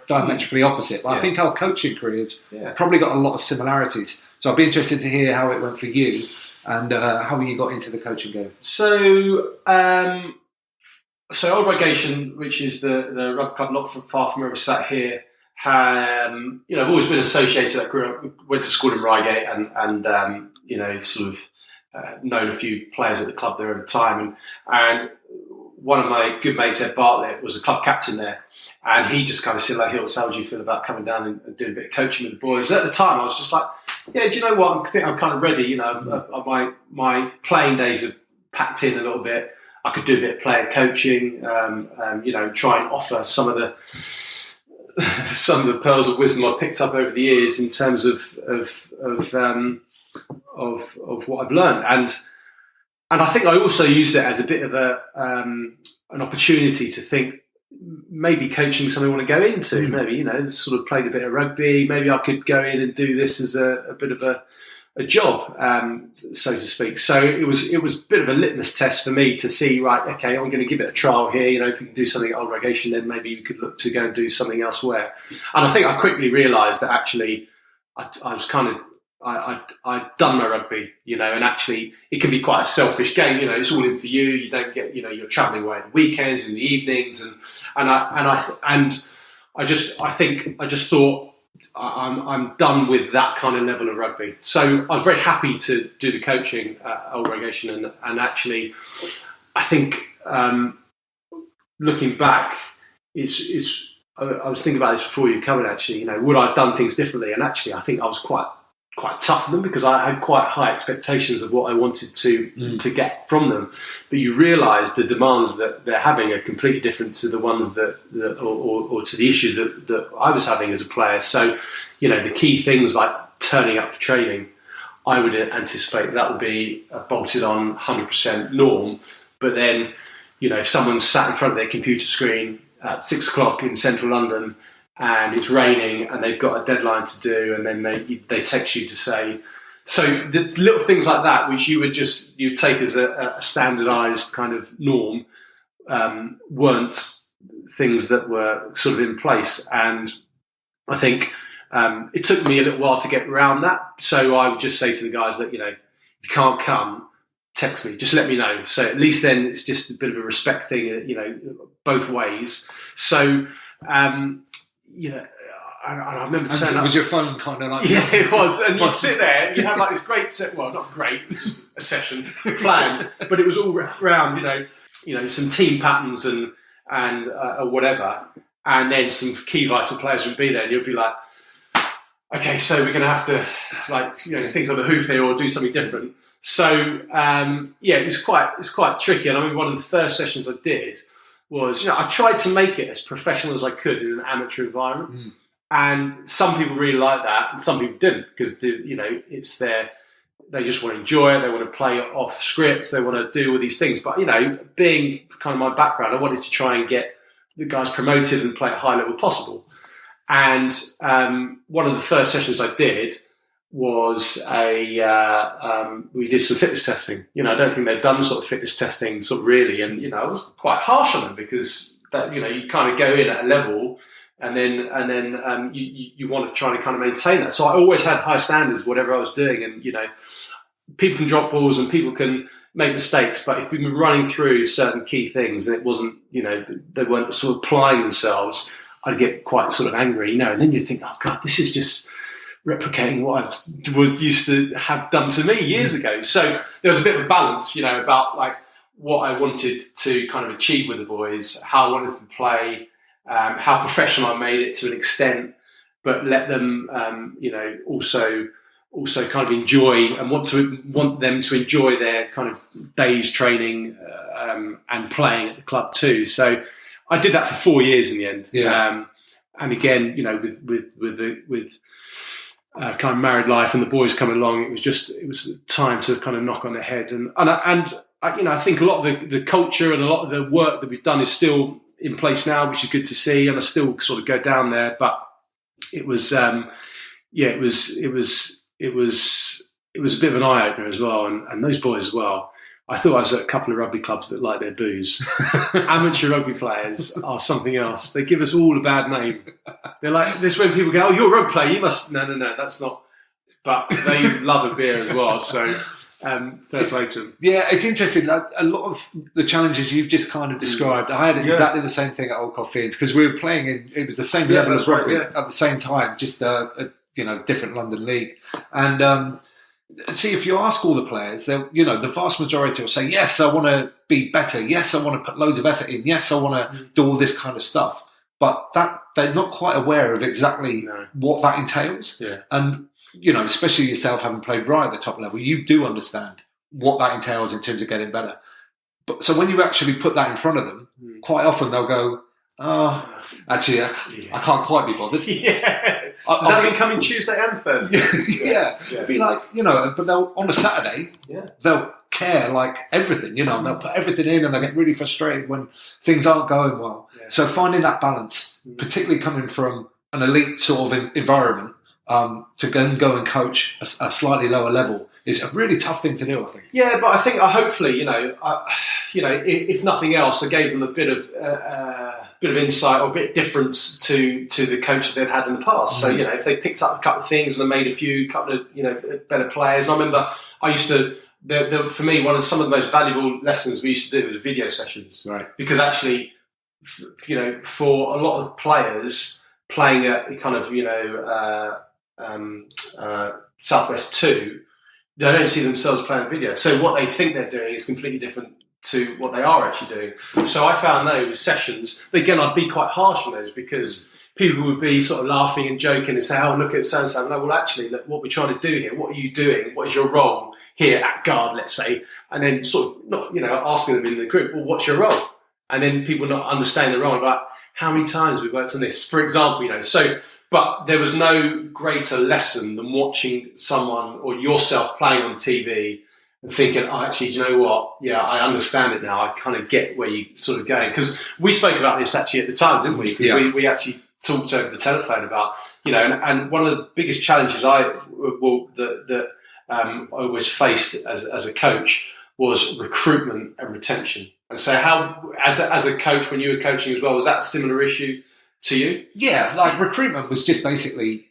diametrically opposite, but I think our coaching careers probably got a lot of similarities. So I'd be interested to hear how it went for you and how you got into the coaching game. So Old Relegation, which is the rugby club not far from where we sat here, you know, I've always been associated. I grew up, went to school in Reigate, and you know, sort of known a few players at the club there over time, and one of my good mates, Ed Bartlett, was the club captain there, and he just kind of said, like, "Hilton, how would you feel about coming down and doing a bit of coaching with the boys?" And at the time, I was just like, "Yeah, do you know what? I think I'm kind of ready. You know, my playing days have packed in a little bit. I could do a bit of player coaching, you know, try and offer some of the pearls of wisdom I've picked up over the years in terms of what I've learned, and I think I also used it as a bit of an opportunity to think maybe coaching something I want to go into. Maybe, you know, sort of played a bit of rugby. Maybe I could go in and do this as a bit of a job, so to speak. So it was a bit of a litmus test for me to see, right, okay, I'm going to give it a trial here. You know, if we can do something at Old Relegation, then maybe you could look to go and do something elsewhere. And I think I quickly realised that actually I was kind of, I'd done my rugby, you know, and actually it can be quite a selfish game. You know, it's all in for you. You don't get, you know, you're travelling away at the weekends and the evenings, and I just thought I'm done with that kind of level of rugby. So I was very happy to do the coaching at Old Relegation, and actually, I think looking back, I was thinking about this before you covered. Actually, you know, would I have done things differently? And actually, I think I was quite tough on them because I had quite high expectations of what I wanted to get from them. But you realise the demands that they're having are completely different to the ones that or to the issues that I was having as a player. So, you know, the key things like turning up for training, I would anticipate that would be a bolted on 100% norm. But then, you know, if someone's sat in front of their computer screen at 6 o'clock in central London and it's raining and they've got a deadline to do, and then they text you to say, so the little things like that, which you'd take as a standardised kind of norm, weren't things that were sort of in place. And I think it took me a little while to get around that. So I would just say to the guys, look, you know, if you can't come, text me, just let me know. So at least then it's just a bit of a respect thing, you know, both ways. So, you know, I remember turning up. Was your phone kind of like... Yeah, it was. And you'd sit there and you'd have like this great set, well, not great, just a session planned, but it was all around, you know, some team patterns and and or whatever, and then some key vital players would be there, and you'd be like, okay, so we're going to have to think on the hoof here or do something different. So it's quite tricky. And I mean, one of the first sessions I did was, I tried to make it as professional as I could in an amateur environment. And some people really like that, and some people didn't, because it's they just want to enjoy it. They want to play off scripts. They want to do all these things. But being kind of my background, I wanted to try and get the guys promoted and play at a high level possible. And one of the first sessions I did was we did some fitness testing. I don't think they'd done sort of fitness testing sort of really, and I was quite harsh on them, because that you kind of go in at a level, and then you want to try to kind of maintain that. So I always had high standards, whatever I was doing, and people can drop balls and people can make mistakes, but if we've been running through certain key things and it wasn't, they weren't sort of applying themselves, I'd get quite sort of angry, and then you think, oh God, this is just replicating what I was used to have done to me years ago. So there was a bit of a balance, about like what I wanted to kind of achieve with the boys, how I wanted to play, how professional I made it to an extent, but let them, also kind of enjoy and want them to enjoy their kind of days training and playing at the club too. So I did that for 4 years in the end. Yeah. And again, with kind of married life and the boys coming along, it was time to kind of knock on the head. And I think a lot of the culture and a lot of the work that we've done is still in place now, which is good to see. And I still sort of go down there, but it was a bit of an eye opener as well. And those boys as well. I thought I was at a couple of rugby clubs that like their booze. Amateur rugby players are something else. They give us all a bad name. They're like, this is when people go, oh, you're a rugby player, you must... No, that's not... But they love a beer as well, so fair play to them. Yeah, it's interesting. A lot of the challenges you've just kind of described, I had exactly the same thing at Old Coff Fields, because we were playing it was the same level as rugby at the same time, just a different London league. And... see, if you ask all the players, the vast majority will say, yes, I want to be better. Yes, I want to put loads of effort in. Yes, I want to do all this kind of stuff. But that they're not quite aware of exactly what that entails. Yeah. And, especially yourself having played right at the top level, you do understand what that entails in terms of getting better. But so when you actually put that in front of them, quite often they'll go, oh, actually, I can't quite be bothered. Yeah. Does that mean coming Tuesday and Thursday? Yeah. It'd be like, but they'll, on a Saturday, they'll care like everything, and they'll put everything in, and they get really frustrated when things aren't going well. Yeah. So finding that balance, particularly coming from an elite sort of environment, to go and coach a slightly lower level is a really tough thing to do, I think. Yeah, but I think hopefully, if nothing else, I gave them a bit of insight or a bit of difference to the coaches they'd had in the past. So, if they picked up a couple of things and made a couple of, better players. And I remember I used to, for me, some of the most valuable lessons we used to do was video sessions. Right. Because actually, for a lot of players playing at kind of, Southwest 2, they don't see themselves playing video. So what they think they're doing is completely different to what they are actually doing. So I found those sessions, but again, I'd be quite harsh on those, because people would be sort of laughing and joking and say, oh, look at so-and-so. No, well, actually, look, what we're trying to do here, what are you doing? What is your role here at guard, let's say? And then sort of, not, asking them in the group, well, what's your role? And then people not understanding the role, like, how many times we worked on this, for example, but there was no greater lesson than watching someone or yourself playing on TV and thinking, oh, actually, do you know what? Yeah, I understand it now. I kind of get where you sort of going. Because we spoke about this actually at the time, didn't we? Because we actually talked over the telephone about, and one of the biggest challenges I always faced as a coach was recruitment and retention. And so how, as a coach, when you were coaching as well, was that a similar issue to you? Yeah, like recruitment was just basically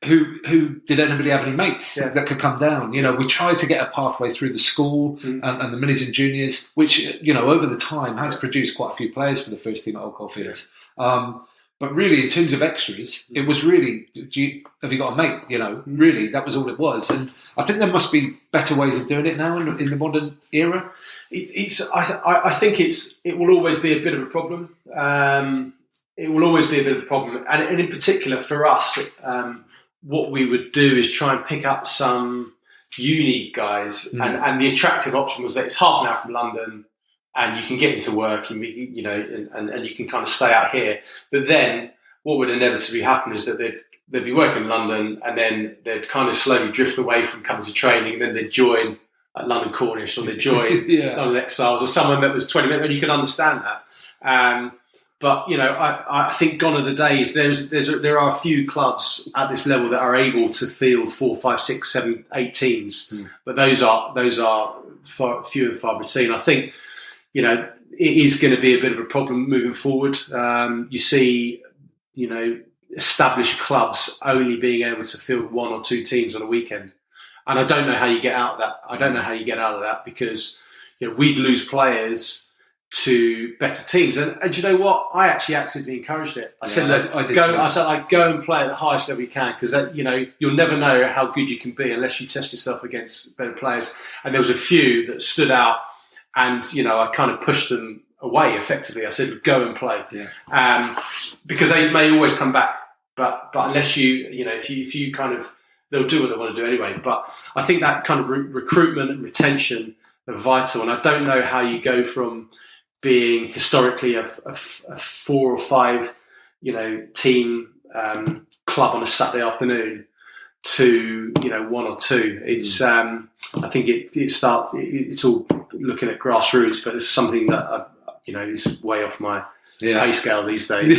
who did anybody have any mates that could come down? We tried to get a pathway through the school and the minis and juniors, which over the time has produced quite a few players for the first team at Old Coff Fields. But But really, in terms of extras, it was really, have you got a mate? Really, that was all it was. And I think there must be better ways of doing it now in the modern era. I think it will always be a bit of a problem. It will always be a bit of a problem. And in particular for us, what we would do is try and pick up some uni guys. And the attractive option was that it's half an hour from London, and you can get into work, and and you can kind of stay out here. But then what would inevitably happen is that they'd be working in London, and then they'd kind of slowly drift away from coming to training, and then they'd join London Cornish, or they'd join London Exiles, or someone that was 20 minutes, and you can understand that. But I think gone are the days. There are a few clubs at this level that are able to field 4, 5, 6, 7, 8 teams, but those are few and far between. I think it is going to be a bit of a problem moving forward. You see, established clubs only being able to field 1 or 2 teams on a weekend, and I don't know how you get out of that. I don't know how you get out of that, because we'd lose players to better teams, and do you know what? I actually actively encouraged it. I said, "Look, go and play at the highest level you can, because you'll never know how good you can be unless you test yourself against better players." And there was a few that stood out, and I kind of pushed them away. Effectively, I said, "Go and play," because they may always come back, but unless if you kind of, they'll do what they want to do anyway. But I think that kind of recruitment and retention are vital, and I don't know how you go from being historically a 4 or 5, team club on a Saturday afternoon to 1 or 2. It's I think it starts. It's all looking at grassroots, but it's something that is way off my pay scale these days.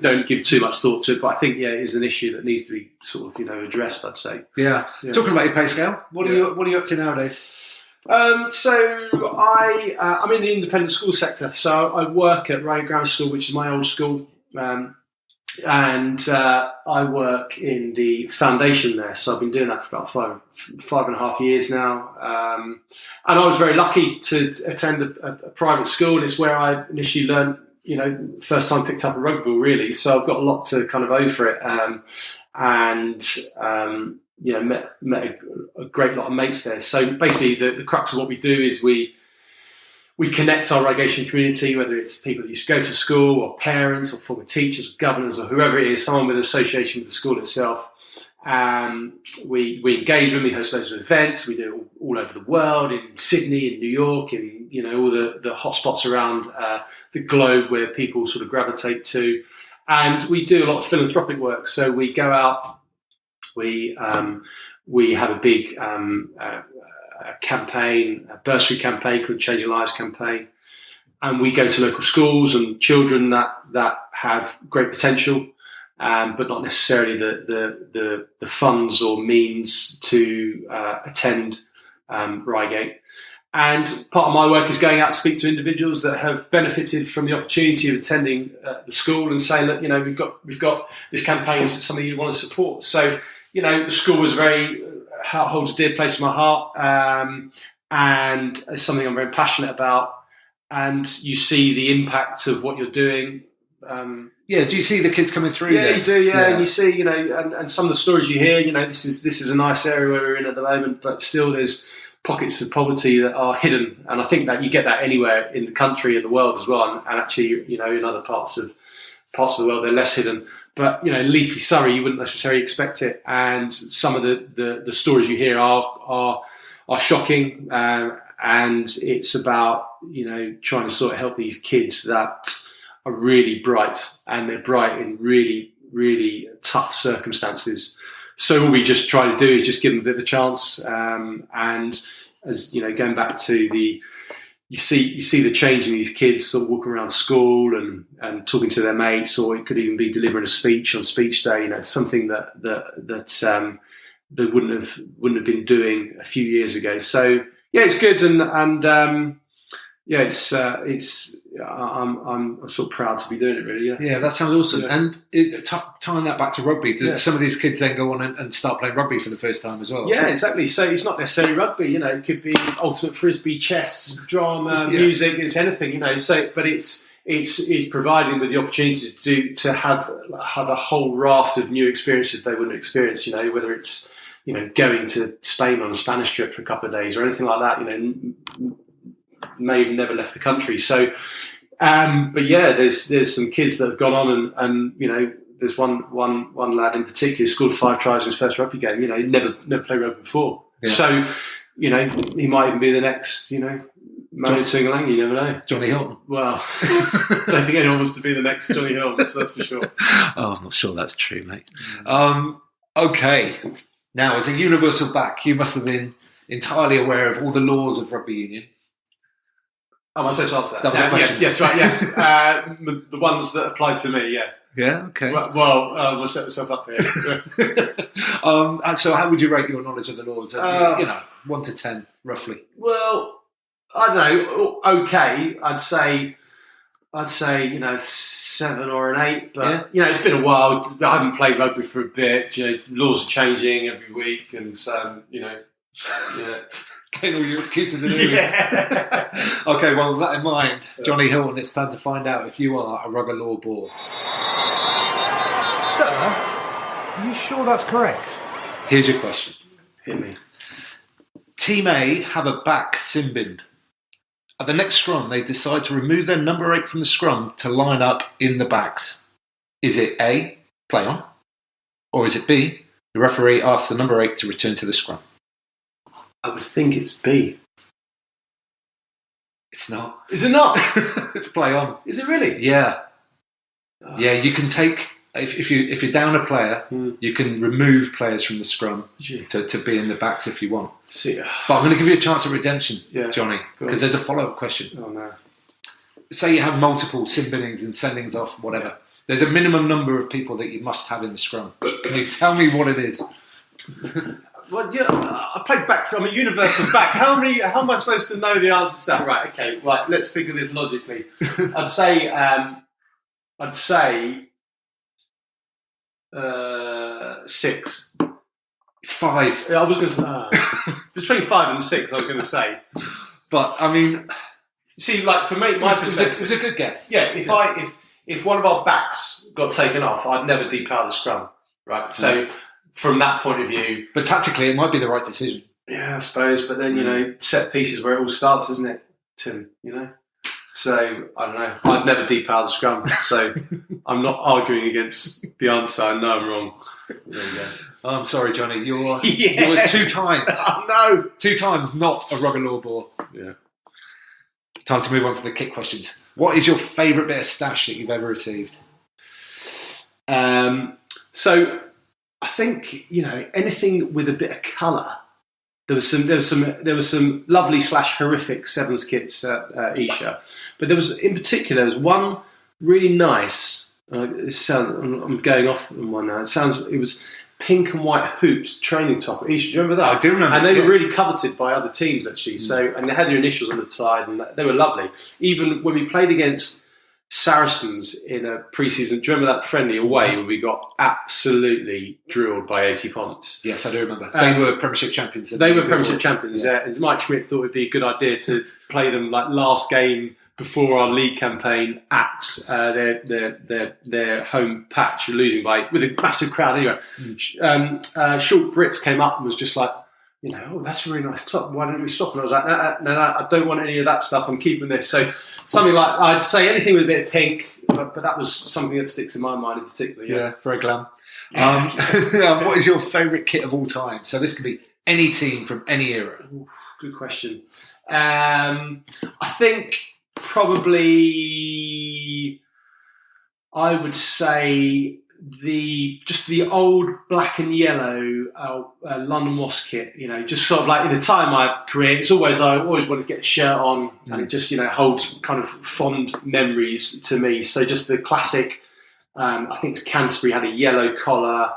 Don't give too much thought to it, but I think it is an issue that needs to be sort of addressed, I'd say. Yeah. Talking about your pay scale, what are you up to nowadays? So I'm in the independent school sector. So I work at Reigate Grammar School, which is my old school, and I work in the foundation there. So I've been doing that for about five and a half years now. And I was very lucky to attend a private school. It's where I initially learned, first time picked up a rugby ball, really. So I've got a lot to kind of owe for it. Met a great lot of mates there. So basically the crux of what we do is we connect our relegation community, whether it's people that used to go to school, or parents, or former teachers, or governors, or whoever it is, someone with association with the school itself. We engage with them, we host loads of events, we do it all over the world, in Sydney, in New York, in all the hotspots around the globe where people sort of gravitate to. And we do a lot of philanthropic work. So we go out, we have a big campaign, a bursary campaign called Changing Lives campaign, and we go to local schools and children that have great potential, but not necessarily the funds or means to attend Reigate. And part of my work is going out to speak to individuals that have benefited from the opportunity of attending the school and saying that we've got this campaign, is something you want to support. So the school was holds a dear place in my heart, and it's something I'm very passionate about. And you see the impact of what you're doing. Do you see the kids coming through? Yeah, you do. Yeah, and you see, and some of the stories you hear. This is a nice area where we're in at the moment, but still there's pockets of poverty that are hidden. And I think that you get that anywhere in the country and the world as well. And actually, in other parts of the world, they're less hidden. But leafy Surrey, you wouldn't necessarily expect it. And some of the stories you hear are shocking. And it's about trying to sort of help these kids that are really bright, and they're bright in really, really tough circumstances. So all we just try to do is just give them a bit of a chance. And as going back to you see the change in these kids sort of walking around school and talking to their mates, or it could even be delivering a speech on speech day. It's something that they wouldn't have been doing a few years ago. So it's good, and I'm sort of proud to be doing it, really. Yeah, that sounds awesome. Yeah. And tying that back to rugby, did some of these kids then go on and start playing rugby for the first time as well? Yeah, exactly. So it's not necessarily rugby, it could be ultimate frisbee, chess, drama, music, it's anything, So, but it's it's providing with the opportunities to have a whole raft of new experiences they wouldn't experience. Whether it's going to Spain on a Spanish trip for a couple of days or anything like that. May have never left the country. So, but yeah, there's some kids that have gone on and there's one lad in particular who scored 5 tries in his first rugby game. He never played rugby before. Yeah. So, he might even be the next, Manu Tungalangi, you never know. Jonny Hylton. Well, I don't think anyone wants to be the next Jonny Hylton, so that's for sure. Oh, I'm not sure that's true, mate. Okay. Now, as a universal back, you must have been entirely aware of all the laws of rugby union. Oh, am I supposed to answer that? That was a question. Yes, right, yes. The ones that apply to me, yeah. Yeah, okay. Well, we'll set myself up here. So how would you rate your knowledge of the laws? 1 to 10, roughly. Well, I don't know. Okay, I'd say 7 or an 8. But it's been a while. I haven't played rugby for a bit. Laws are changing every week, and so yeah. Getting all your excuses in here. Yeah. Okay, well, with that in mind, Jonny Hylton, it's time to find out if you are a rugby law bore. Sir, are you sure that's correct? Here's your question. Hit me. Team A have a back sin binned. At the next scrum, they decide to remove their number 8 from the scrum to line up in the backs. Is it A, play on? Or is it B, the referee asks the number 8 to return to the scrum? I would think it's B. It's not. Is it not? It's play on. Is it really? Yeah. Oh. Yeah, you can take... If you're down a player, you can remove players from the scrum to be in the backs if you want. See, but I'm going to give you a chance at redemption, Johnny, because there's a follow-up question. Oh, no. Say you have multiple sin binnings and sendings off, whatever. There's a minimum number of people that you must have in the scrum. Can you tell me what it is? Well, yeah, I played back. I'm a universal back. How am I supposed to know the answer to that? Right, okay, right, let's think of this logically. I'd say 6. It's 5. I was going to say between 5 and 6. I was going to say, but I mean, see, like for me, my perspective, it was a good guess. Yeah, if one of our backs got taken off, I'd never depower the scrum. Right, so from that point of view, but tactically, it might be the right decision. Yeah, I suppose. But then set pieces where it all starts, isn't it, Tim? So, I don't know. I'd never depower the scrum, so I'm not arguing against the answer. I know I'm wrong. There you go. Oh, I'm sorry, Johnny. You're 2 times. Oh, no. 2 times not a rugby law ball. Yeah. Time to move on to the kick questions. What is your favourite bit of stash that you've ever received? So, I think, anything with a bit of colour. There was some lovely / horrific sevens kits at Esher, but in particular there was one really nice. I'm going off on one now. It was pink and white hoops training top at Esher. Do you remember that? I do remember. And they were really coveted by other teams actually. So and they had their initials on the side, and they were lovely. Even when we played against Saracens in a pre-season, do you remember that friendly away where we got absolutely drilled by 80 points? Yes, I do remember. They were Premiership champions. They were Premiership champions, yeah. And Mike Schmidt thought it would be a good idea to play them like last game before our league campaign at their home patch, losing with a massive crowd anyway. Short Brits came up and was just like, that's a really nice top. Why don't we stop? And I was like, no, I don't want any of that stuff. I'm keeping this. So something like, I'd say anything with a bit of pink, but that was something that sticks in my mind in particular. Yeah, very glam. What is your favourite kit of all time? So this could be any team from any era. Ooh, good question. I think probably I would say the old black and yellow London Wasps kit, just sort of like in the time of my career, I always wanted to get a shirt on, and it just holds kind of fond memories to me. So just the classic, I think Canterbury had a yellow collar,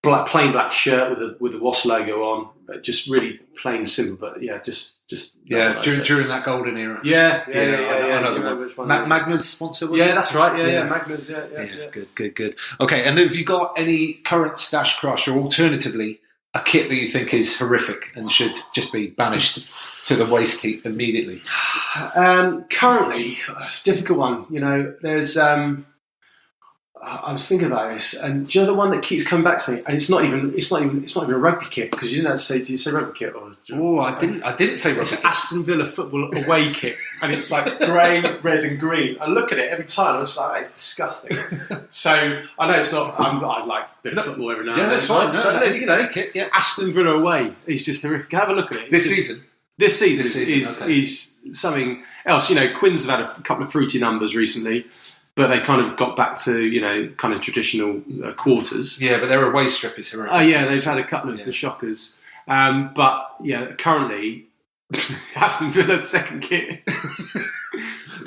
plain black shirt with the Wasps logo on, but just really plain simple. But during that golden era. Yeah. I know the one. Magna's sponsor. Yeah, that's right. Yeah, Magna's. Yeah. Good. Okay, and have you got any current stash crush, or alternatively, a kit that you think is horrific and should just be banished to the waste heap immediately? Currently, it's a difficult one. You know, there's. I was thinking about this, and do you know the one that keeps coming back to me? And it's not even a rugby kit, because you didn't say. Did you say rugby kit? I didn't say rugby. It's an Aston Villa football away kit, and it's like grey, red, and green. I look at it every time, and I'm just like, it's disgusting. So I know it's not. I like a bit of football every now and then. Yeah, that's fine. You know, kit. Yeah. Aston Villa away is just horrific. Have a look at it. This season is something else. You know, Quins have had a couple of fruity numbers recently, but they kind of got back to, you know, kind of traditional quarters. Yeah, but their away strip is horrific. Oh yeah, they've had a couple of the shockers. But yeah, currently Aston Villa second kit.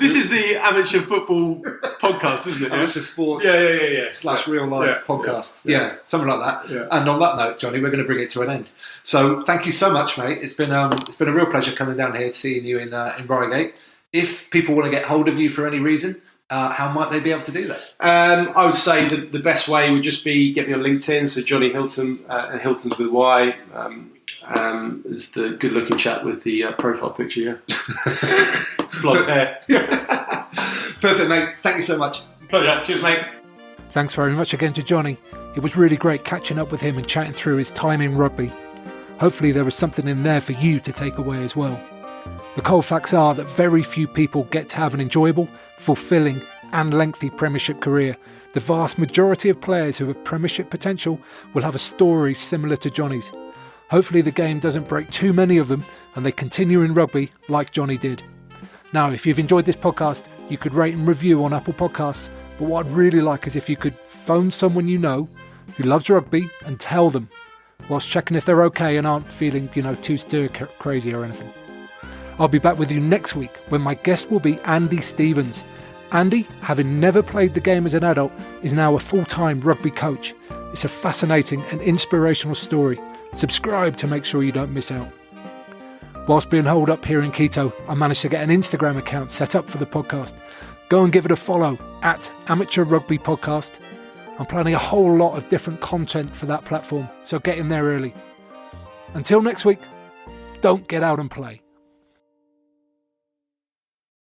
This is the amateur football podcast, isn't it? Amateur sports. Yeah. / real life podcast. Yeah, something like that. Yeah. And on that note, Jonny, we're going to bring it to an end. So thank you so much, mate. It's been a real pleasure coming down here, seeing you in Reigate. If people want to get hold of you for any reason, how might they be able to do that? I would say that the best way would just be get me on LinkedIn. So Jonny Hylton, and Hylton's with Y. Is the good-looking chap with the profile picture, yeah. Blonde hair. Perfect, mate. Thank you so much. Pleasure. Cheers, mate. Thanks very much again to Jonny. It was really great catching up with him and chatting through his time in rugby. Hopefully there was something in there for you to take away as well. The cold facts are that very few people get to have an enjoyable, fulfilling and lengthy Premiership career. The vast majority of players who have Premiership potential will have a story similar to Jonny's. Hopefully the game doesn't break too many of them and they continue in rugby like Jonny did. Now, if you've enjoyed this podcast, you could rate and review on Apple Podcasts, but what I'd really like is if you could phone someone you know who loves rugby and tell them, whilst checking if they're okay and aren't feeling, too stir crazy or anything. I'll be back with you next week when my guest will be Andy Stevens. Andy, having never played the game as an adult, is now a full-time rugby coach. It's a fascinating and inspirational story. Subscribe to make sure you don't miss out. Whilst being holed up here in Quito, I managed to get an Instagram account set up for the podcast. Go and give it a follow at Amateur Rugby Podcast. I'm planning a whole lot of different content for that platform, so get in there early. Until next week, don't get out and play.